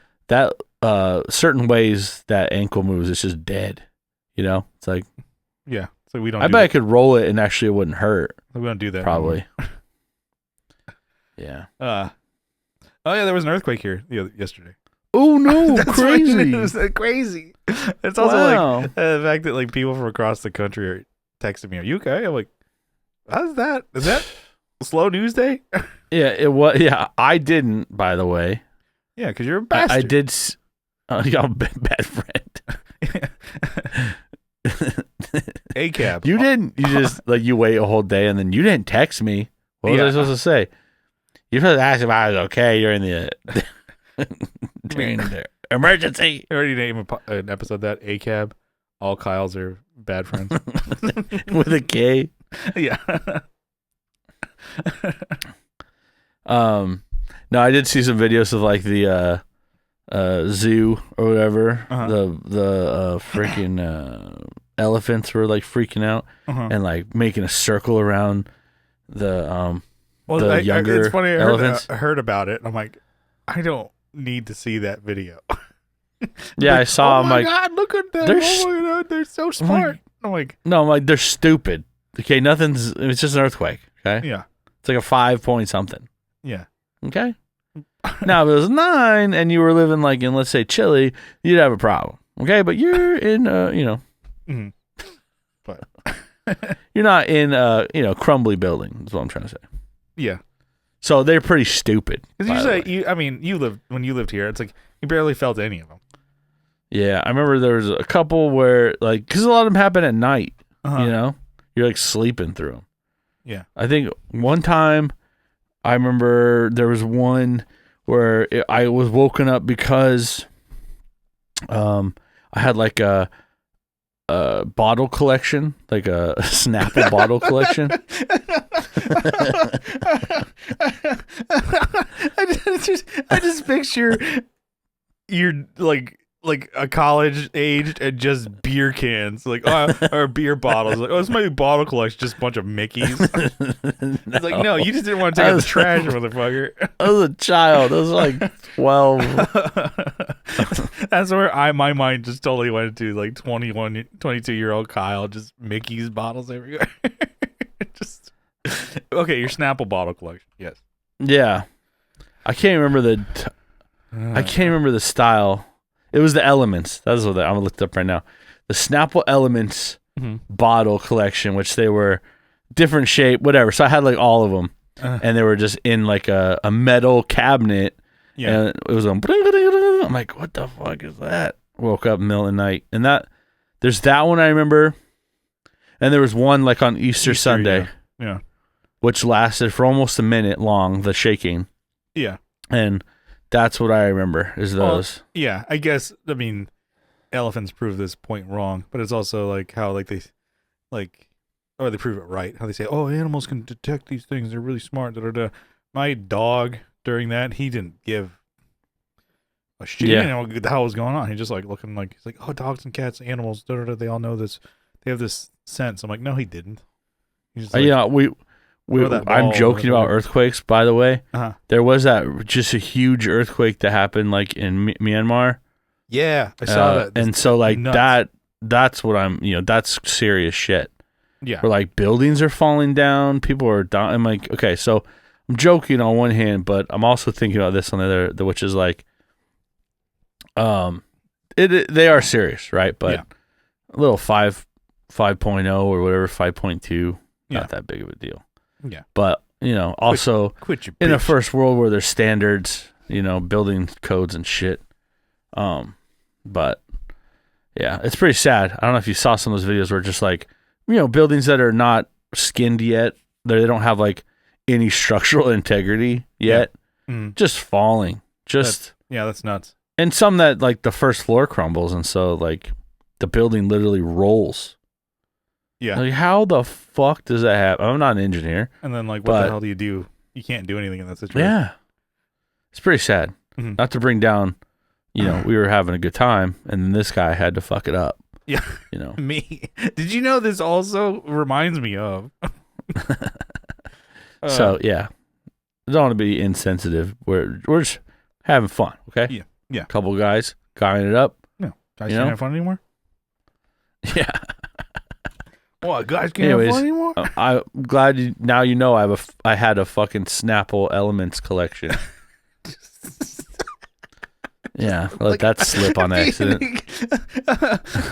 certain ways that ankle moves, it's just dead. You know, it's like so we don't. I bet I could roll it and actually it wouldn't hurt. We don't do that probably. Yeah. Oh yeah, there was an earthquake here yesterday. Oh no, crazy! It was crazy. It's also like the fact that like people from across the country are texting me, "Are you okay?" I'm like, "How's that? Is that slow news day?" Yeah, it was. Yeah, I didn't. By the way. Yeah, because you're a bastard. I did. I'm a bad friend. A cab. You didn't. You just like you wait a whole day and then you didn't text me. What was I supposed to say? You're supposed to ask if I was okay. You're in the emergency. I already named an episode that A cab. All Kyles are bad friends with a K. Yeah. No, I did see some videos of like the zoo or whatever. The freaking elephants were like freaking out and like making a circle around the younger it's funny, elephants. I heard about it. I'm like, I don't need to see that video. Yeah, I saw. Oh I'm my like, god, look at them! Oh my god, they're so smart. I'm like, no, I'm like, they're stupid. Okay, it's just an earthquake. Okay, yeah, it's like a 5 point something. Yeah. Okay. Now, if it was 9 and you were living like in, let's say, Chile, you'd have a problem. Okay, but you're in, but you're not in, crumbly building. Is what I'm trying to say. Yeah. So they're pretty stupid. Because when you lived here, it's like you barely felt any of them. Yeah, I remember there was a couple where like, because a lot of them happen at night. You know, you're like sleeping through them. Yeah. I think one time, I remember there was one where I was woken up because I had like a bottle collection, like a Snapple bottle collection. I just picture you're like a college aged and just beer cans, like or beer bottles. Like, oh, this might be bottle collection, just a bunch of Mickeys. It's like, no, you just didn't want to take out the trash, motherfucker. I was a child. I was like 12. That's where my mind just totally went to, like 21, 22-year-old Kyle, just Mickey's bottles everywhere. Just okay, your Snapple bottle collection, yes. Yeah, I can't remember the style. It was the Elements. That's what I'm looked up right now. The Snapple Elements bottle collection, which they were different shape, whatever. So I had like all of them, and they were just in like a metal cabinet. Yeah, and it was I'm like, what the fuck is that? Woke up in the middle of the night, and there's that one I remember, and there was one like on Easter Sunday, yeah, which lasted for almost a minute long. The shaking, yeah, and that's what I remember is those. Well, yeah, I guess. I mean, elephants prove this point wrong, but it's also like how like they like, or they prove it right. How they say, oh, animals can detect these things. They're really smart. Da, da, da. My dog during that, he didn't give a shit. He didn't know what the hell was going on. He just like looking like, he's like, oh, dogs and cats, animals, da, da, da, they all know this. They have this sense. I'm like, no, he didn't. He's just like, yeah, I'm joking about earthquakes, by the way. There was just a huge earthquake that happened like in Myanmar. Yeah, I saw that. And so like nuts. That's what that's serious shit. Yeah. Where like buildings are falling down, people are dying. I'm like, okay, so I'm joking on one hand, but I'm also thinking about this on the other, which is like, they are serious, right? But a little 5.0 or whatever, 5.2, not that big of a deal. Yeah. But, also quit your in a first world where there's standards, building codes and shit. But yeah, it's pretty sad. I don't know if you saw some of those videos where just like, buildings that are not skinned yet, they don't have like any structural integrity yet, just falling. That's nuts. And some that like the first floor crumbles, and so like the building literally rolls. Yeah. Like, how the fuck does that happen? I'm not an engineer. And then like, what the hell do you do? You can't do anything in that situation. Yeah. It's pretty sad. Not to bring down, we were having a good time, and then this guy had to fuck it up. Yeah. Me. Did you know this also reminds me of? So, yeah. I don't want to be insensitive. We're just having fun, okay? Yeah. Yeah. Couple guys guying it up. No. Guys can't have fun anymore? Yeah. What, guys can't have fun anymore? I'm glad I had a fucking Snapple Elements collection. Yeah, let that slip on accident.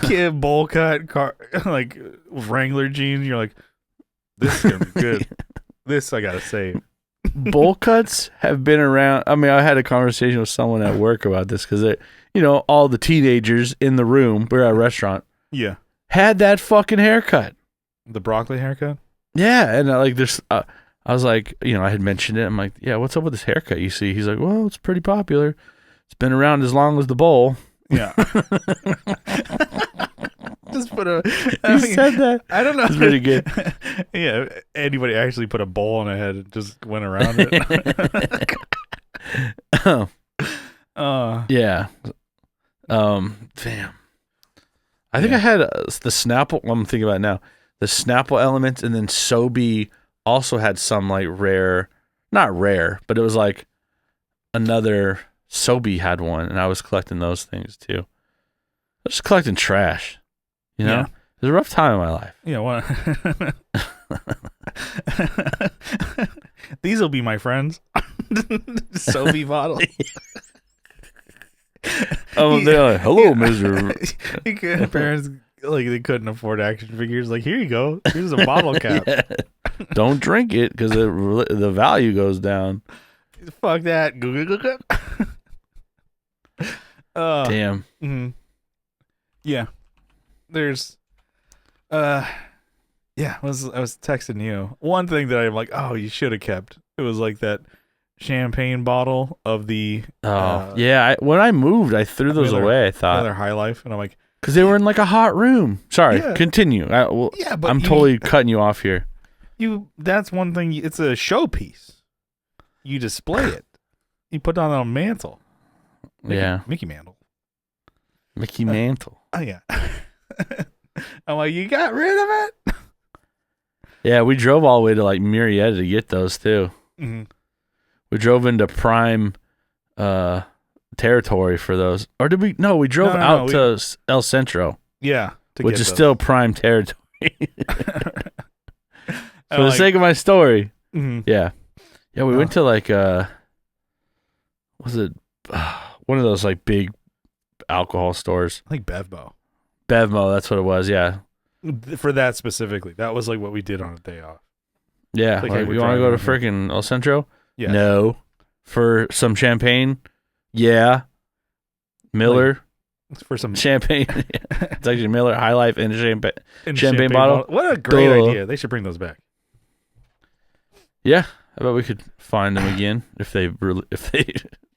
Kid bowl cut car, like Wrangler jeans. You're like, this is gonna be good. This I gotta save. Bowl cuts have been around. I mean, I had a conversation with someone at work about this because all the teenagers in the room, we're at a restaurant. Yeah, had that fucking haircut. The broccoli haircut. Yeah, and like there's. I was like, I had mentioned it. I'm like, yeah, what's up with this haircut you see? He's like, well, it's pretty popular. It's been around as long as the bowl. Yeah. Just put said that. I don't know. It's pretty good. Yeah. Anybody actually put a bowl on a head and just went around it. Yeah. Damn. I think I had the Snapple. I'm thinking about it now. The Snapple Elements, and then Sobe also had some like not rare, but it was like another. Sobe had one, and I was collecting those things too. I was just collecting trash. Yeah. It was a rough time in my life. Yeah, these will be my friends. Sobe bottle. They're like, hello, Mr. Parents like they couldn't afford action figures. Like, here you go. Here's a bottle cap. Yeah. Don't drink it because the value goes down. Fuck that. Damn. Mm-hmm. Yeah. There's I was texting you. One thing that I'm like, oh, you should have kept. It was like that champagne bottle of the when I moved, I threw those away. I thought they're High Life, and I'm like, because they were in like a hot room. Sorry, continue. But I'm totally cutting you off here. That's one thing. It's a showpiece. You display it. You put it on a mantle. Mickey Mantle. Mickey Mantle. Oh yeah. I'm like, you got rid of it? Yeah, we drove all the way to like Murrieta to get those too. Mm-hmm. We drove into prime territory for those. Or did we? No, we drove out to El Centro. Yeah. Which is still prime territory. For the sake of my story. Mm-hmm. Yeah. Yeah, we went to like was it one of those like big alcohol stores? I think Bevmo. Bevmo, that's what it was, yeah. For that specifically. That was like what we did on a day off. Yeah. Like, you want to go to freaking El Centro? Yeah. No. For some champagne? Yeah. Miller? For some champagne. It's actually Miller High Life in a champagne bottle. What a great idea. They should bring those back. Yeah. I bet we could find them again if they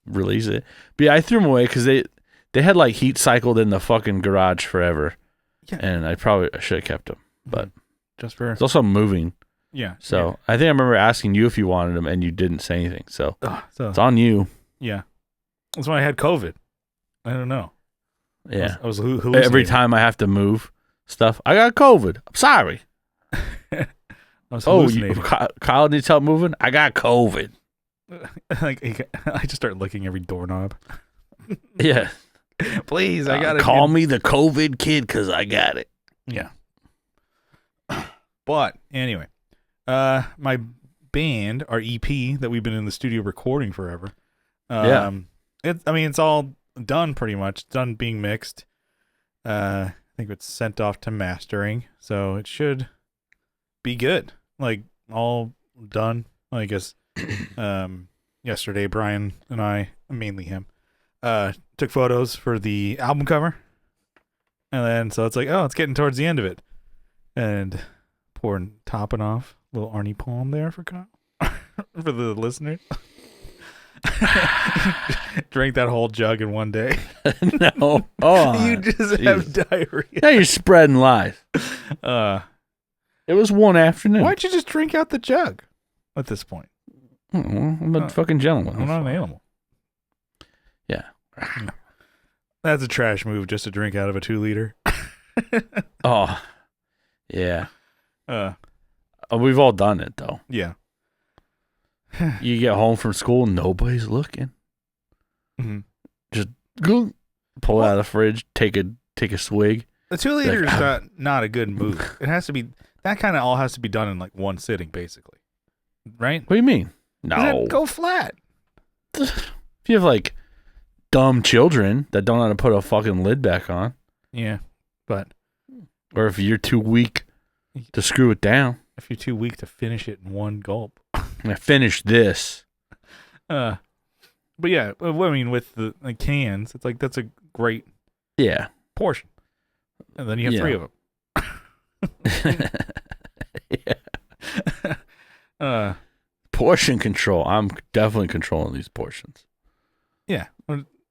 release it. But yeah, I threw them away because they had like heat cycled in the fucking garage forever. Yeah. And I should have kept them. But just for... It's also moving. Yeah. So yeah. I think I remember asking you if you wanted them and you didn't say anything. So it's on you. Yeah. That's when I had COVID. I don't know. Yeah. I was hallucinating. Every time I have to move stuff, I got COVID. I'm sorry. I was hallucinating. Kyle needs help moving? I got COVID. Like, I just start licking every doorknob. Yeah. Please, I got to call me the COVID kid because I got it. Yeah. But anyway, my band, our EP that we've been in the studio recording forever. It's all done pretty much. It's done being mixed. I think it's sent off to mastering, so it should be good. Like all done. I guess yesterday Brian and I, mainly him, took photos for the album cover. And then so it's like, oh, it's getting towards the end of it. And topping off a little Arnie Palm there for Kyle. For the listeners. Drank that whole jug in one day. No. Oh, you just have diarrhea. Now you're spreading lies. It was one afternoon. Why'd you just drink out the jug at this point? I'm a fucking gentleman. I'm not an animal. Yeah. That's a trash move just to drink out of a 2-liter. Oh. Yeah. We've all done it though. Yeah. You get home from school, nobody's looking. Mm-hmm. Just pull it out of the fridge, take a swig. The 2-liter is not a good move. It has to be that kind of all has to be done in like one sitting, basically. Right? What do you mean? No. Go flat. If you have like dumb children that don't know how to put a fucking lid back on. Yeah, but or if you're too weak to screw it down. If you're too weak to finish it in one gulp. I finished this. But yeah, I mean, with the cans, it's like that's a great portion, and then you have 3 of them. Yeah. Portion control. I'm definitely controlling these portions. Yeah.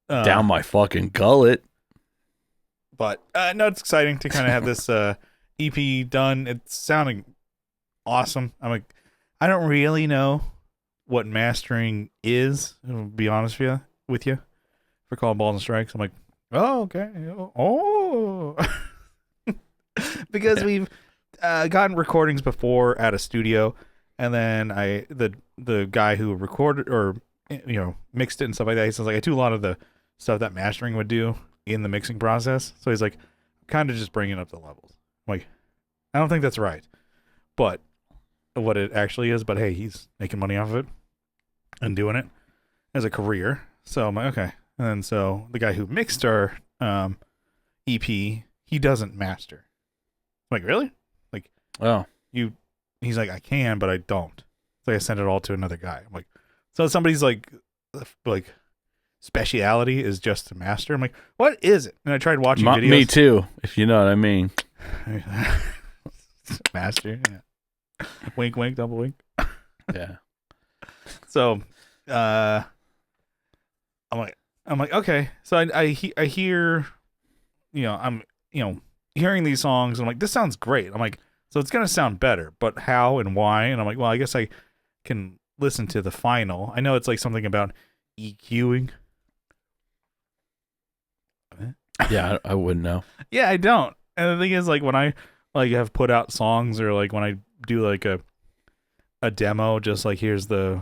Down my fucking gullet. But no, it's exciting to kind of have this EP done. It's sounding awesome. I don't really know what mastering is, to be honest with you. For Call Balls and Strikes, I'm like, oh, okay. Oh. Because we've gotten recordings before at a studio, and then the guy who recorded or mixed it and stuff like that, he says like I do a lot of the stuff that mastering would do in the mixing process. So he's like, kind of just bringing up the levels. I'm like, I don't think that's right, but what it actually is. But hey, he's making money off of it and doing it as a career. So I'm like, okay. And then so the guy who mixed our EP, he doesn't master. I'm like, really? Like, oh, he's like, I can, but I don't. So I sent it all to another guy. I'm like, so somebody's like speciality is just to master. I'm like, what is it? And I tried watching videos. Me too, if you know what I mean. Master, yeah. Wink, wink, double wink. Yeah. So, I'm like, okay. So I hear, I'm, hearing these songs. I'm like, this sounds great. I'm like, So it's going to sound better, but how and why? And I'm like, well, I guess I can listen to the final. I know it's like something about EQing. Yeah, I wouldn't know. Yeah, I don't. And the thing is, like, when I like have put out songs, or like when I do like a demo, just like here's the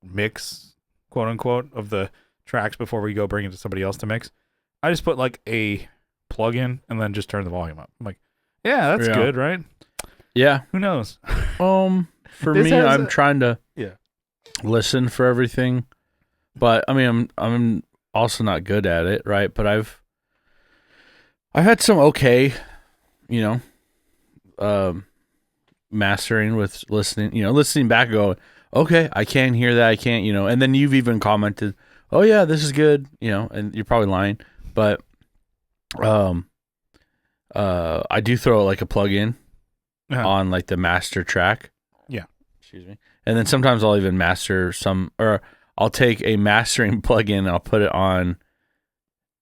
mix, quote unquote, of the tracks before we go bring it to somebody else to mix, I just put like a plug-in and then just turn the volume up. I'm like, yeah, that's good, right? Yeah. Who knows? For me, I'm trying to listen for everything, but I mean, I'm also not good at it, right? But I've had some okay, mastering with listening, listening back and going, okay, I can hear that, I can't, and then you've even commented, oh yeah, this is good, and you're probably lying, but I do throw like a plug-in on like the master track. Yeah. Excuse me. And then sometimes I'll even master or I'll take a mastering plug-in and I'll put it on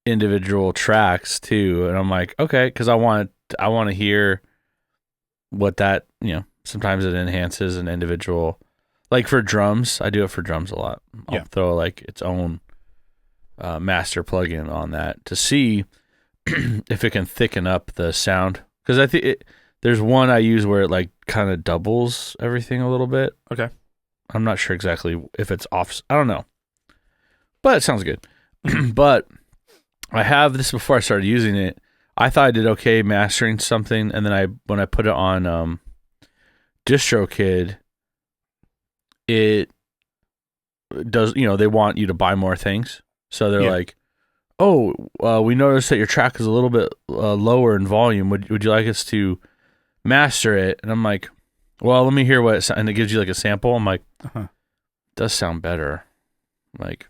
individual tracks too. And I'm like, okay, because I want to hear what that, sometimes it enhances an individual. Like for drums, I do it for drums a lot. I'll throw like its own master plug-in on that to see if it can thicken up the sound. Because I think there's one I use where it like kind of doubles everything a little bit. Okay. I'm not sure exactly if it's off. I don't know. But it sounds good. But I have this before I started using it. I thought I did okay mastering something, and then when I put it on DistroKid, it does, they want you to buy more things. So they're like, oh, we noticed that your track is a little bit lower in volume. Would you like us to master it? And I'm like, well, let me hear what and it gives you like a sample. I'm like, does sound better. Like,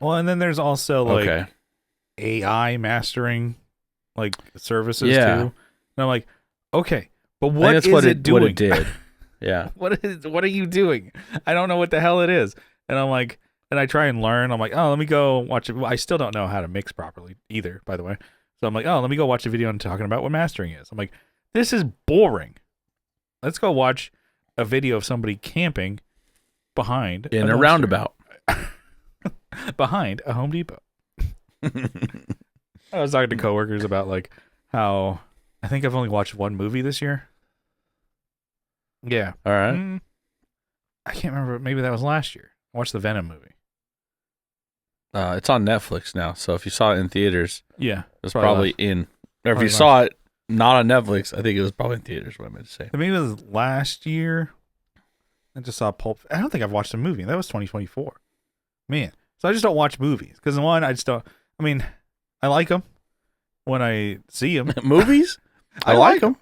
well, and then there's also like AI mastering like services too. And I'm like, okay, but what is it doing? What it did. Yeah. What are you doing? I don't know what the hell it is. And I'm like, and I try and learn. I'm like, oh, let me go watch it. Well, I still don't know how to mix properly either, by the way. So I'm like, oh, let me go watch a video on talking about what mastering is. I'm like, this is boring. Let's go watch a video of somebody camping behind in a roundabout. Behind a Home Depot. I was talking to coworkers about like how I think I've only watched one movie this year. Yeah. All right. I can't remember. Maybe that was last year. I watched the Venom movie. It's on Netflix now, so if you saw it in theaters, it was probably in. Or if you saw it not on Netflix, I think it was probably in theaters. What I meant to say. Maybe it was last year. I just saw Pulp. I don't think I've watched a movie. That was 2024. Man, so I just don't watch movies because one, I just don't. I mean, I like them when I see them. Movies, I like them.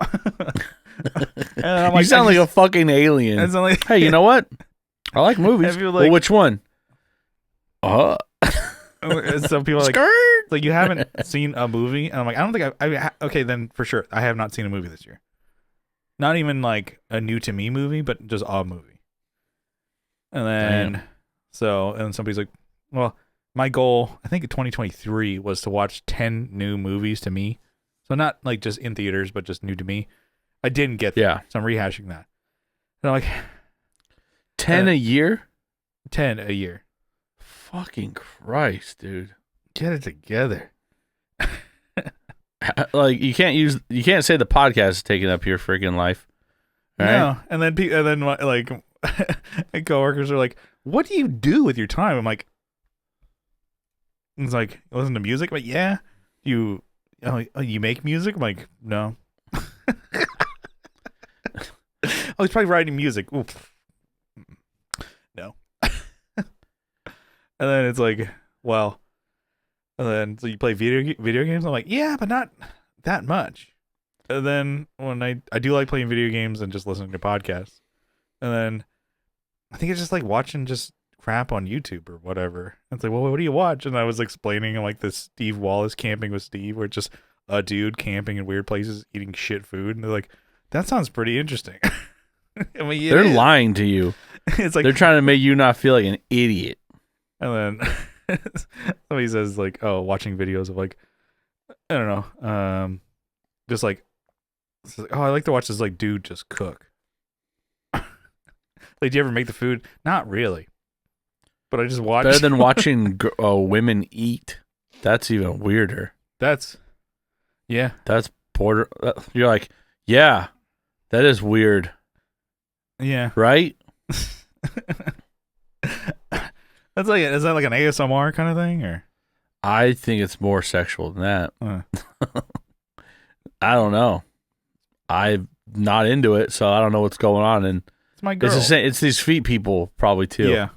You sound like a fucking alien. Like, hey, you know what? I like movies. Like, well, which one? Some people are like you haven't seen a movie, and I'm like, I don't think okay, then for sure, I have not seen a movie this year. Not even like a new to me movie, but just a movie. And then and somebody's like, well, my goal, I think in 2023 was to watch 10 new movies to me. So not like just in theaters, but just new to me. I didn't get that. So I'm rehashing that. And I'm like 10 a year? 10 a year. Fucking Christ, dude. Get it together. Like you can't say the podcast is taking up your freaking life. Right? No. And then like my coworkers are like, what do you do with your time? I'm like, it's like, listen to music? I'm like, yeah. You make music? I'm like, no. Oh, he's probably writing music. Oof. No. And then it's like, well, and then so you play video games? I'm like, yeah, but not that much. And then when I do like playing video games and just listening to podcasts. And then I think it's just like watching just crap on YouTube or whatever. It's like, well, what do you watch? And I was explaining like this Steve Wallace Camping with Steve, where it's just a dude camping in weird places eating shit food. And they're like, that sounds pretty interesting. I mean, they're lying to you. It's like they're trying to make you not feel like an idiot. And then somebody says like, oh, watching videos of like, I don't know, just like It's like, oh, I like to watch this like dude just cook. Like, do you ever make the food? Not really. But I just watch. Better than watching women eat. That's even weirder. That's border. You're like, yeah, that is weird. Yeah. Right? Is that like an ASMR kind of thing, or? I think it's more sexual than that. I don't know. I'm not into it, so I don't know what's going on. And it's my girl. It's these feet people probably too. Yeah.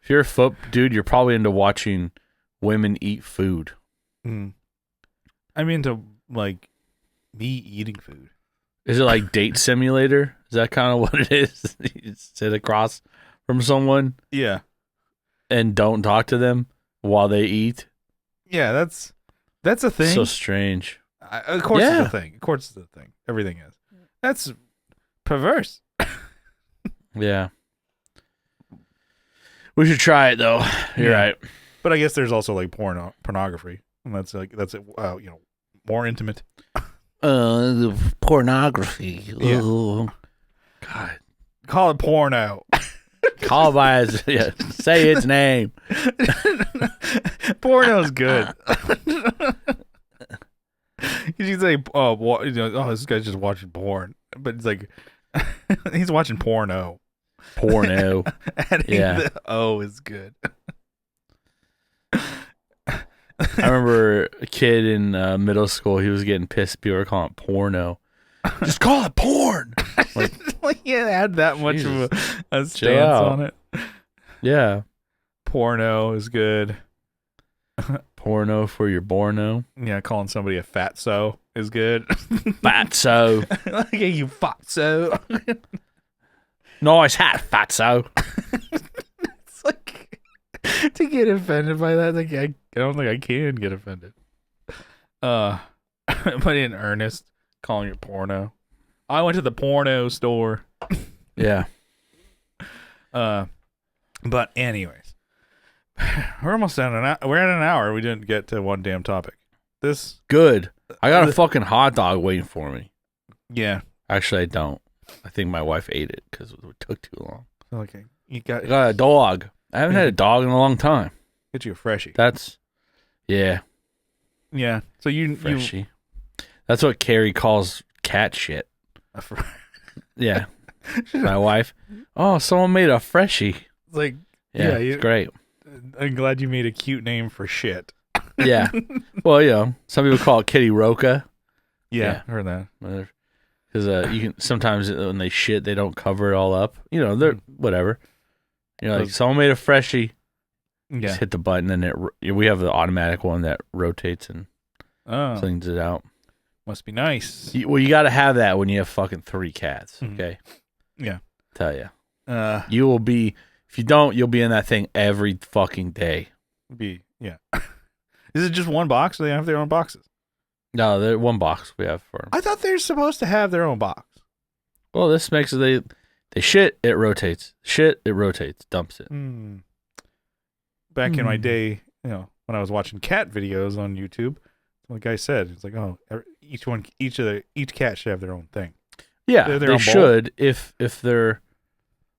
If you're a foot dude, you're probably into watching women eat food. I'm into like me eating food. Is it like Date Simulator? Is that kind of what it is? You sit across from someone, yeah, and don't talk to them while they eat. Yeah, that's a thing. So strange. Of course, it's a thing. Of course, it's a thing. Everything is. That's perverse. Yeah. We should try it though. You're right. But I guess there's also like pornography, and that's more intimate. Pornography. Yeah. Ooh. God. Call it porno. Call by its say its name. Porno's good. You say, this guy's just watching porn, but it's like he's watching porno. Porno. Adding the O is good. I remember a kid in middle school. He was getting pissed. People were calling it porno. Just call it porn. Like yeah, add that much of a stance on it. Yeah. Porno is good. Porno for your Borno. Yeah, calling somebody a fatso is good. Fatso. Like, hey, you fatso. Nice hat, fatso. It's like to get offended by that. Like I don't think I can get offended. But in earnest, calling it porno. I went to the porno store. Yeah. But anyways, we're almost at an hour. We're at an hour. We didn't get to one damn topic. This good. I got a fucking hot dog waiting for me. Yeah. Actually, I don't. I think my wife ate it because it took too long. Okay. I got a dog. I haven't had a dog in a long time. Get you a freshie. Yeah. Yeah. So freshie. That's what Carrie calls cat shit. Yeah. My wife. Oh, someone made a freshie. It's like, yeah, it's great. I'm glad you made a cute name for shit. Yeah. Well, some people call it Kitty Roca. Yeah, I heard that. Because you can sometimes when they shit, they don't cover it all up. They're whatever. Like someone made a freshie. Yeah. Just hit the button and we have the automatic one that rotates and cleans it out. Must be nice. You got to have that when you have fucking 3 cats. Okay. Yeah. Tell you. You will be. If you don't, you'll be in that thing every fucking day. Yeah. Is it just one box? Or they have their own boxes? No, they're one box we have for them. I thought they're supposed to have their own box. Well, this makes it they shit, it rotates. Shit, it rotates, dumps it. Back in my day, when I was watching cat videos on YouTube, the guy said, it's like, oh, each cat should have their own thing. Yeah, they should if they're.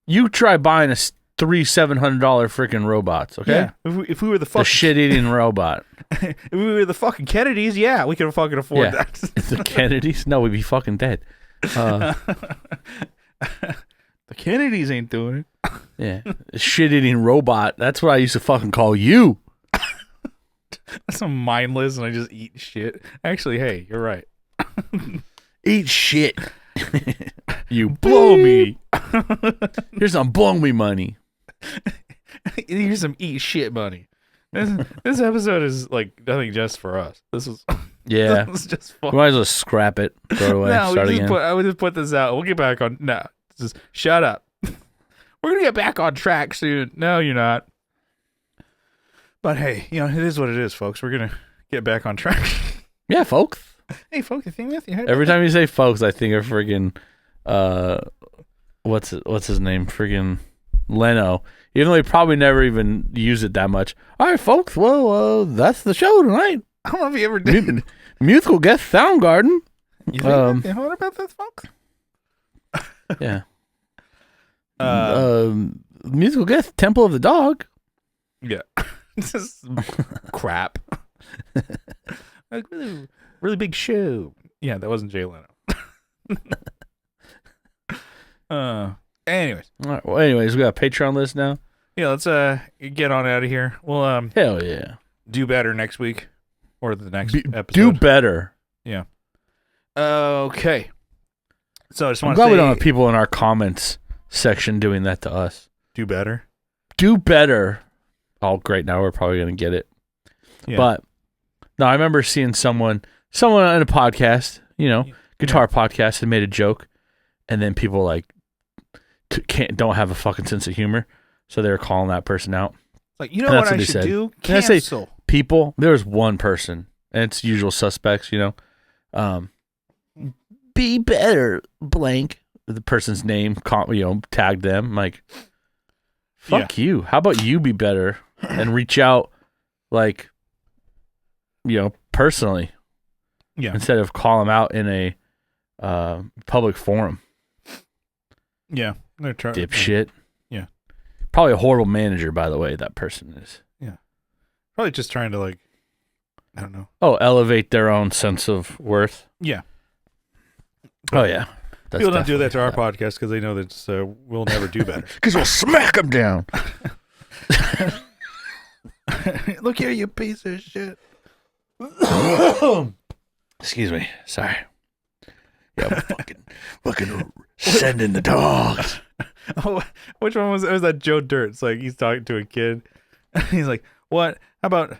You try buying a $700 freaking robots, okay? Yeah, if we were the fucking shit-eating robot. If we were the fucking Kennedys, yeah, we could fucking afford that. The Kennedys? No, we'd be fucking dead. The Kennedys ain't doing it. Yeah, a shit-eating robot. That's what I used to fucking call you. That's so mindless, and I just eat shit. Actually, hey, you're right. Eat shit. You blow me. Here's some blow me money. Here's some eat shit money. This episode is like nothing just for us. This was just fun. We might as well scrap it. Throw it away. Start again. I would just put this out. We'll get back on. No, just shut up. We're gonna get back on track soon. No, you're not. But hey, it is what it is, folks. We're gonna get back on track. Yeah, folks. Hey, folks, you think Matthew? Every time you say folks, I think of friggin' what's his name? Friggin' Leno. Even though he probably never even used it that much. All right, folks. Well, that's the show tonight. I don't know if he ever did. Musical guest Soundgarden. You think what about this, folks? Yeah. Musical guest, Temple of the Dog. Yeah. This is crap. Like, really, really big show. Yeah, that wasn't Jay Leno. Anyways. All right, well, anyways, we got a Patreon list now. Yeah, let's get on out of here. We'll hell yeah. Do better next week or the next episode. Do better. Yeah. Okay. So I just I'm want to glad say, we don't have people in our comments section doing that to us. do better. Do better. Oh, great. Now we're probably going to get it. Yeah. But no, I remember seeing someone in a podcast, guitar podcast, had made a joke, and then people like don't have a fucking sense of humor, so they were calling that person out. Like, you know what I should do? Cancel. I say people? There was one person, and it's usual suspects, be better, blank. The person's name, tagged them. I'm like, fuck you. How about you be better and reach out, like, personally, instead of call them out in a public forum. Yeah, they're trying. Dipshit. Yeah, probably a horrible manager, by the way. That person is. Yeah, probably just trying to, like, I don't know. Oh, elevate their own sense of worth. Yeah. Oh yeah. People don't do that to our podcast because they know that we'll never do better. Because we'll smack them down. Look here, you piece of shit. Excuse me. Sorry. Yeah, fucking sending the dogs. Oh, which one was it? It was that Joe Dirt. It's like he's talking to a kid. He's like, "What? How about?"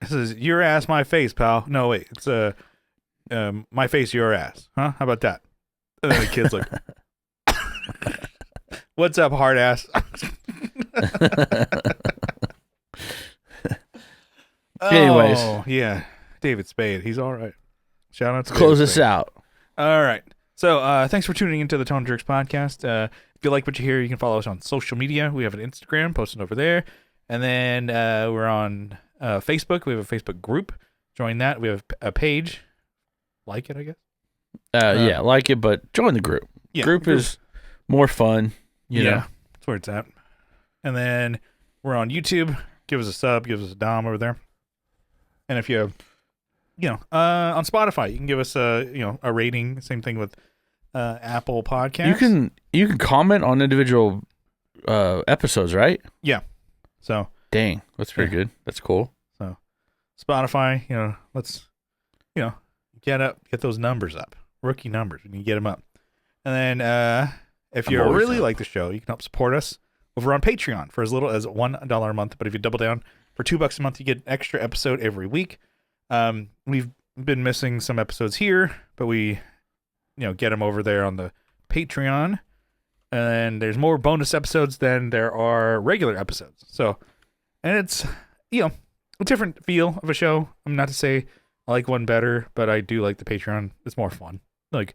It says, "Your ass, my face, pal." No, wait. It's my face, your ass. Huh? How about that? And then the kid's like, "What's up, hard ass?" Anyways. Oh, yeah. David Spade. He's all right. Shout out to Close David us Spade. out. All right. So thanks for tuning into the Tone Jerks podcast. If you like what you hear, you can follow us on social media. We have an Instagram posted over there. And then we're on Facebook. We have a Facebook group. Join that. We have a page. Like it, I guess. Yeah, like it, but join the group. Yeah, group is more fun. You know. That's where it's at. And then we're on YouTube. Give us a sub. Give us a dom over there. And if you, on Spotify, you can give us a rating. Same thing with Apple Podcasts. You can comment on individual episodes, right? Yeah. So dang, that's pretty good. That's cool. So Spotify, let's get those numbers up. Rookie numbers. We need to get them up. And then if you really like the show, you can help support us over on Patreon for as little as $1 a month. But if you double down for $2 a month, you get an extra episode every week. We've been missing some episodes here, but we get them over there on the Patreon. And there's more bonus episodes than there are regular episodes. So, and it's, a different feel of a show. I'm not to say I like one better, but I do like the Patreon. It's more fun. Like,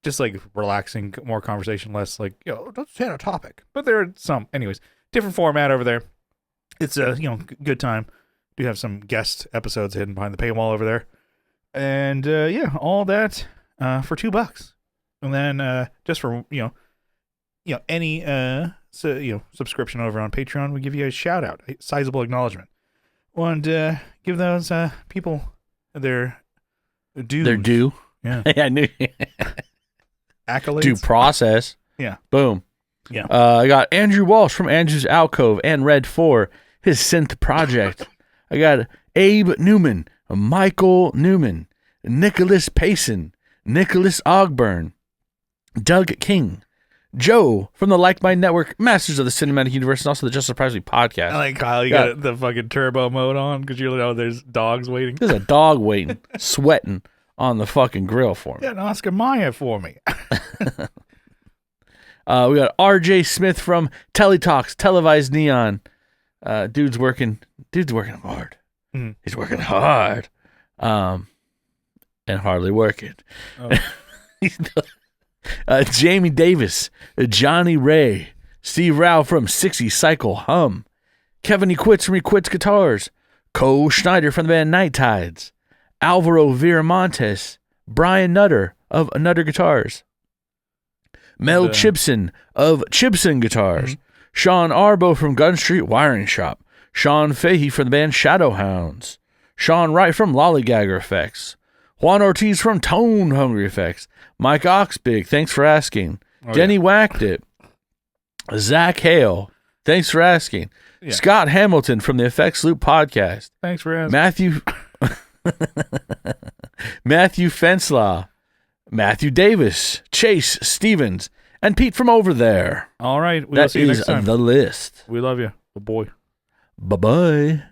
just like relaxing, more conversation, less like, let's hit a topic. But there are some, anyways, different format over there. It's a, good time. Do have some guest episodes hidden behind the paywall over there. And, all that for $2. And then just for, any subscription over on Patreon, we give you a shout out, a sizable acknowledgement. And give those people their due. Their due. Yeah. I knew. Accolades. Due process. Yeah. Boom. Yeah. I got Andrew Walsh from Andrew's Alcove and Red 4, his synth project. I got Abe Newman, Michael Newman, Nicholas Payson, Nicholas Ogburn, Doug King, Joe from the Like Mind Network, Masters of the Cinematic Universe, and also the Just Surprisingly podcast. I like Kyle, you got the fucking turbo mode on because you know there's dogs waiting. There's a dog waiting, sweating on the fucking grill for me. Yeah, an Oscar Mayer for me. We got RJ Smith from Teletalks, Televised Neon. Dude's working hard. Mm. He's working hard. And hardly working. Oh. Jamie Davis, Johnny Ray, Steve Rao from 60 Cycle Hum, Kevin He Quits from He Quits Guitars, Cole Schneider from the band Night Tides, Alvaro Viramontes, Brian Nutter of Nutter Guitars, Mel Chipson of Chipson Guitars, Sean Arbo from Gun Street Wiring Shop, Sean Fahey from the band Shadowhounds, Sean Wright from Lollygagger Effects, Juan Ortiz from Tone Hungry Effects, Mike Oxbig, thanks for asking, Denny Whacked It, Zach Hale, thanks for asking, Scott Hamilton from the Effects Loop Podcast, thanks for asking, Matthew Fenslaw, Matthew Davis, Chase Stevens, and Pete from over there. All right. We'll see you next time. The list. We love you. Oh boy. Bye-bye.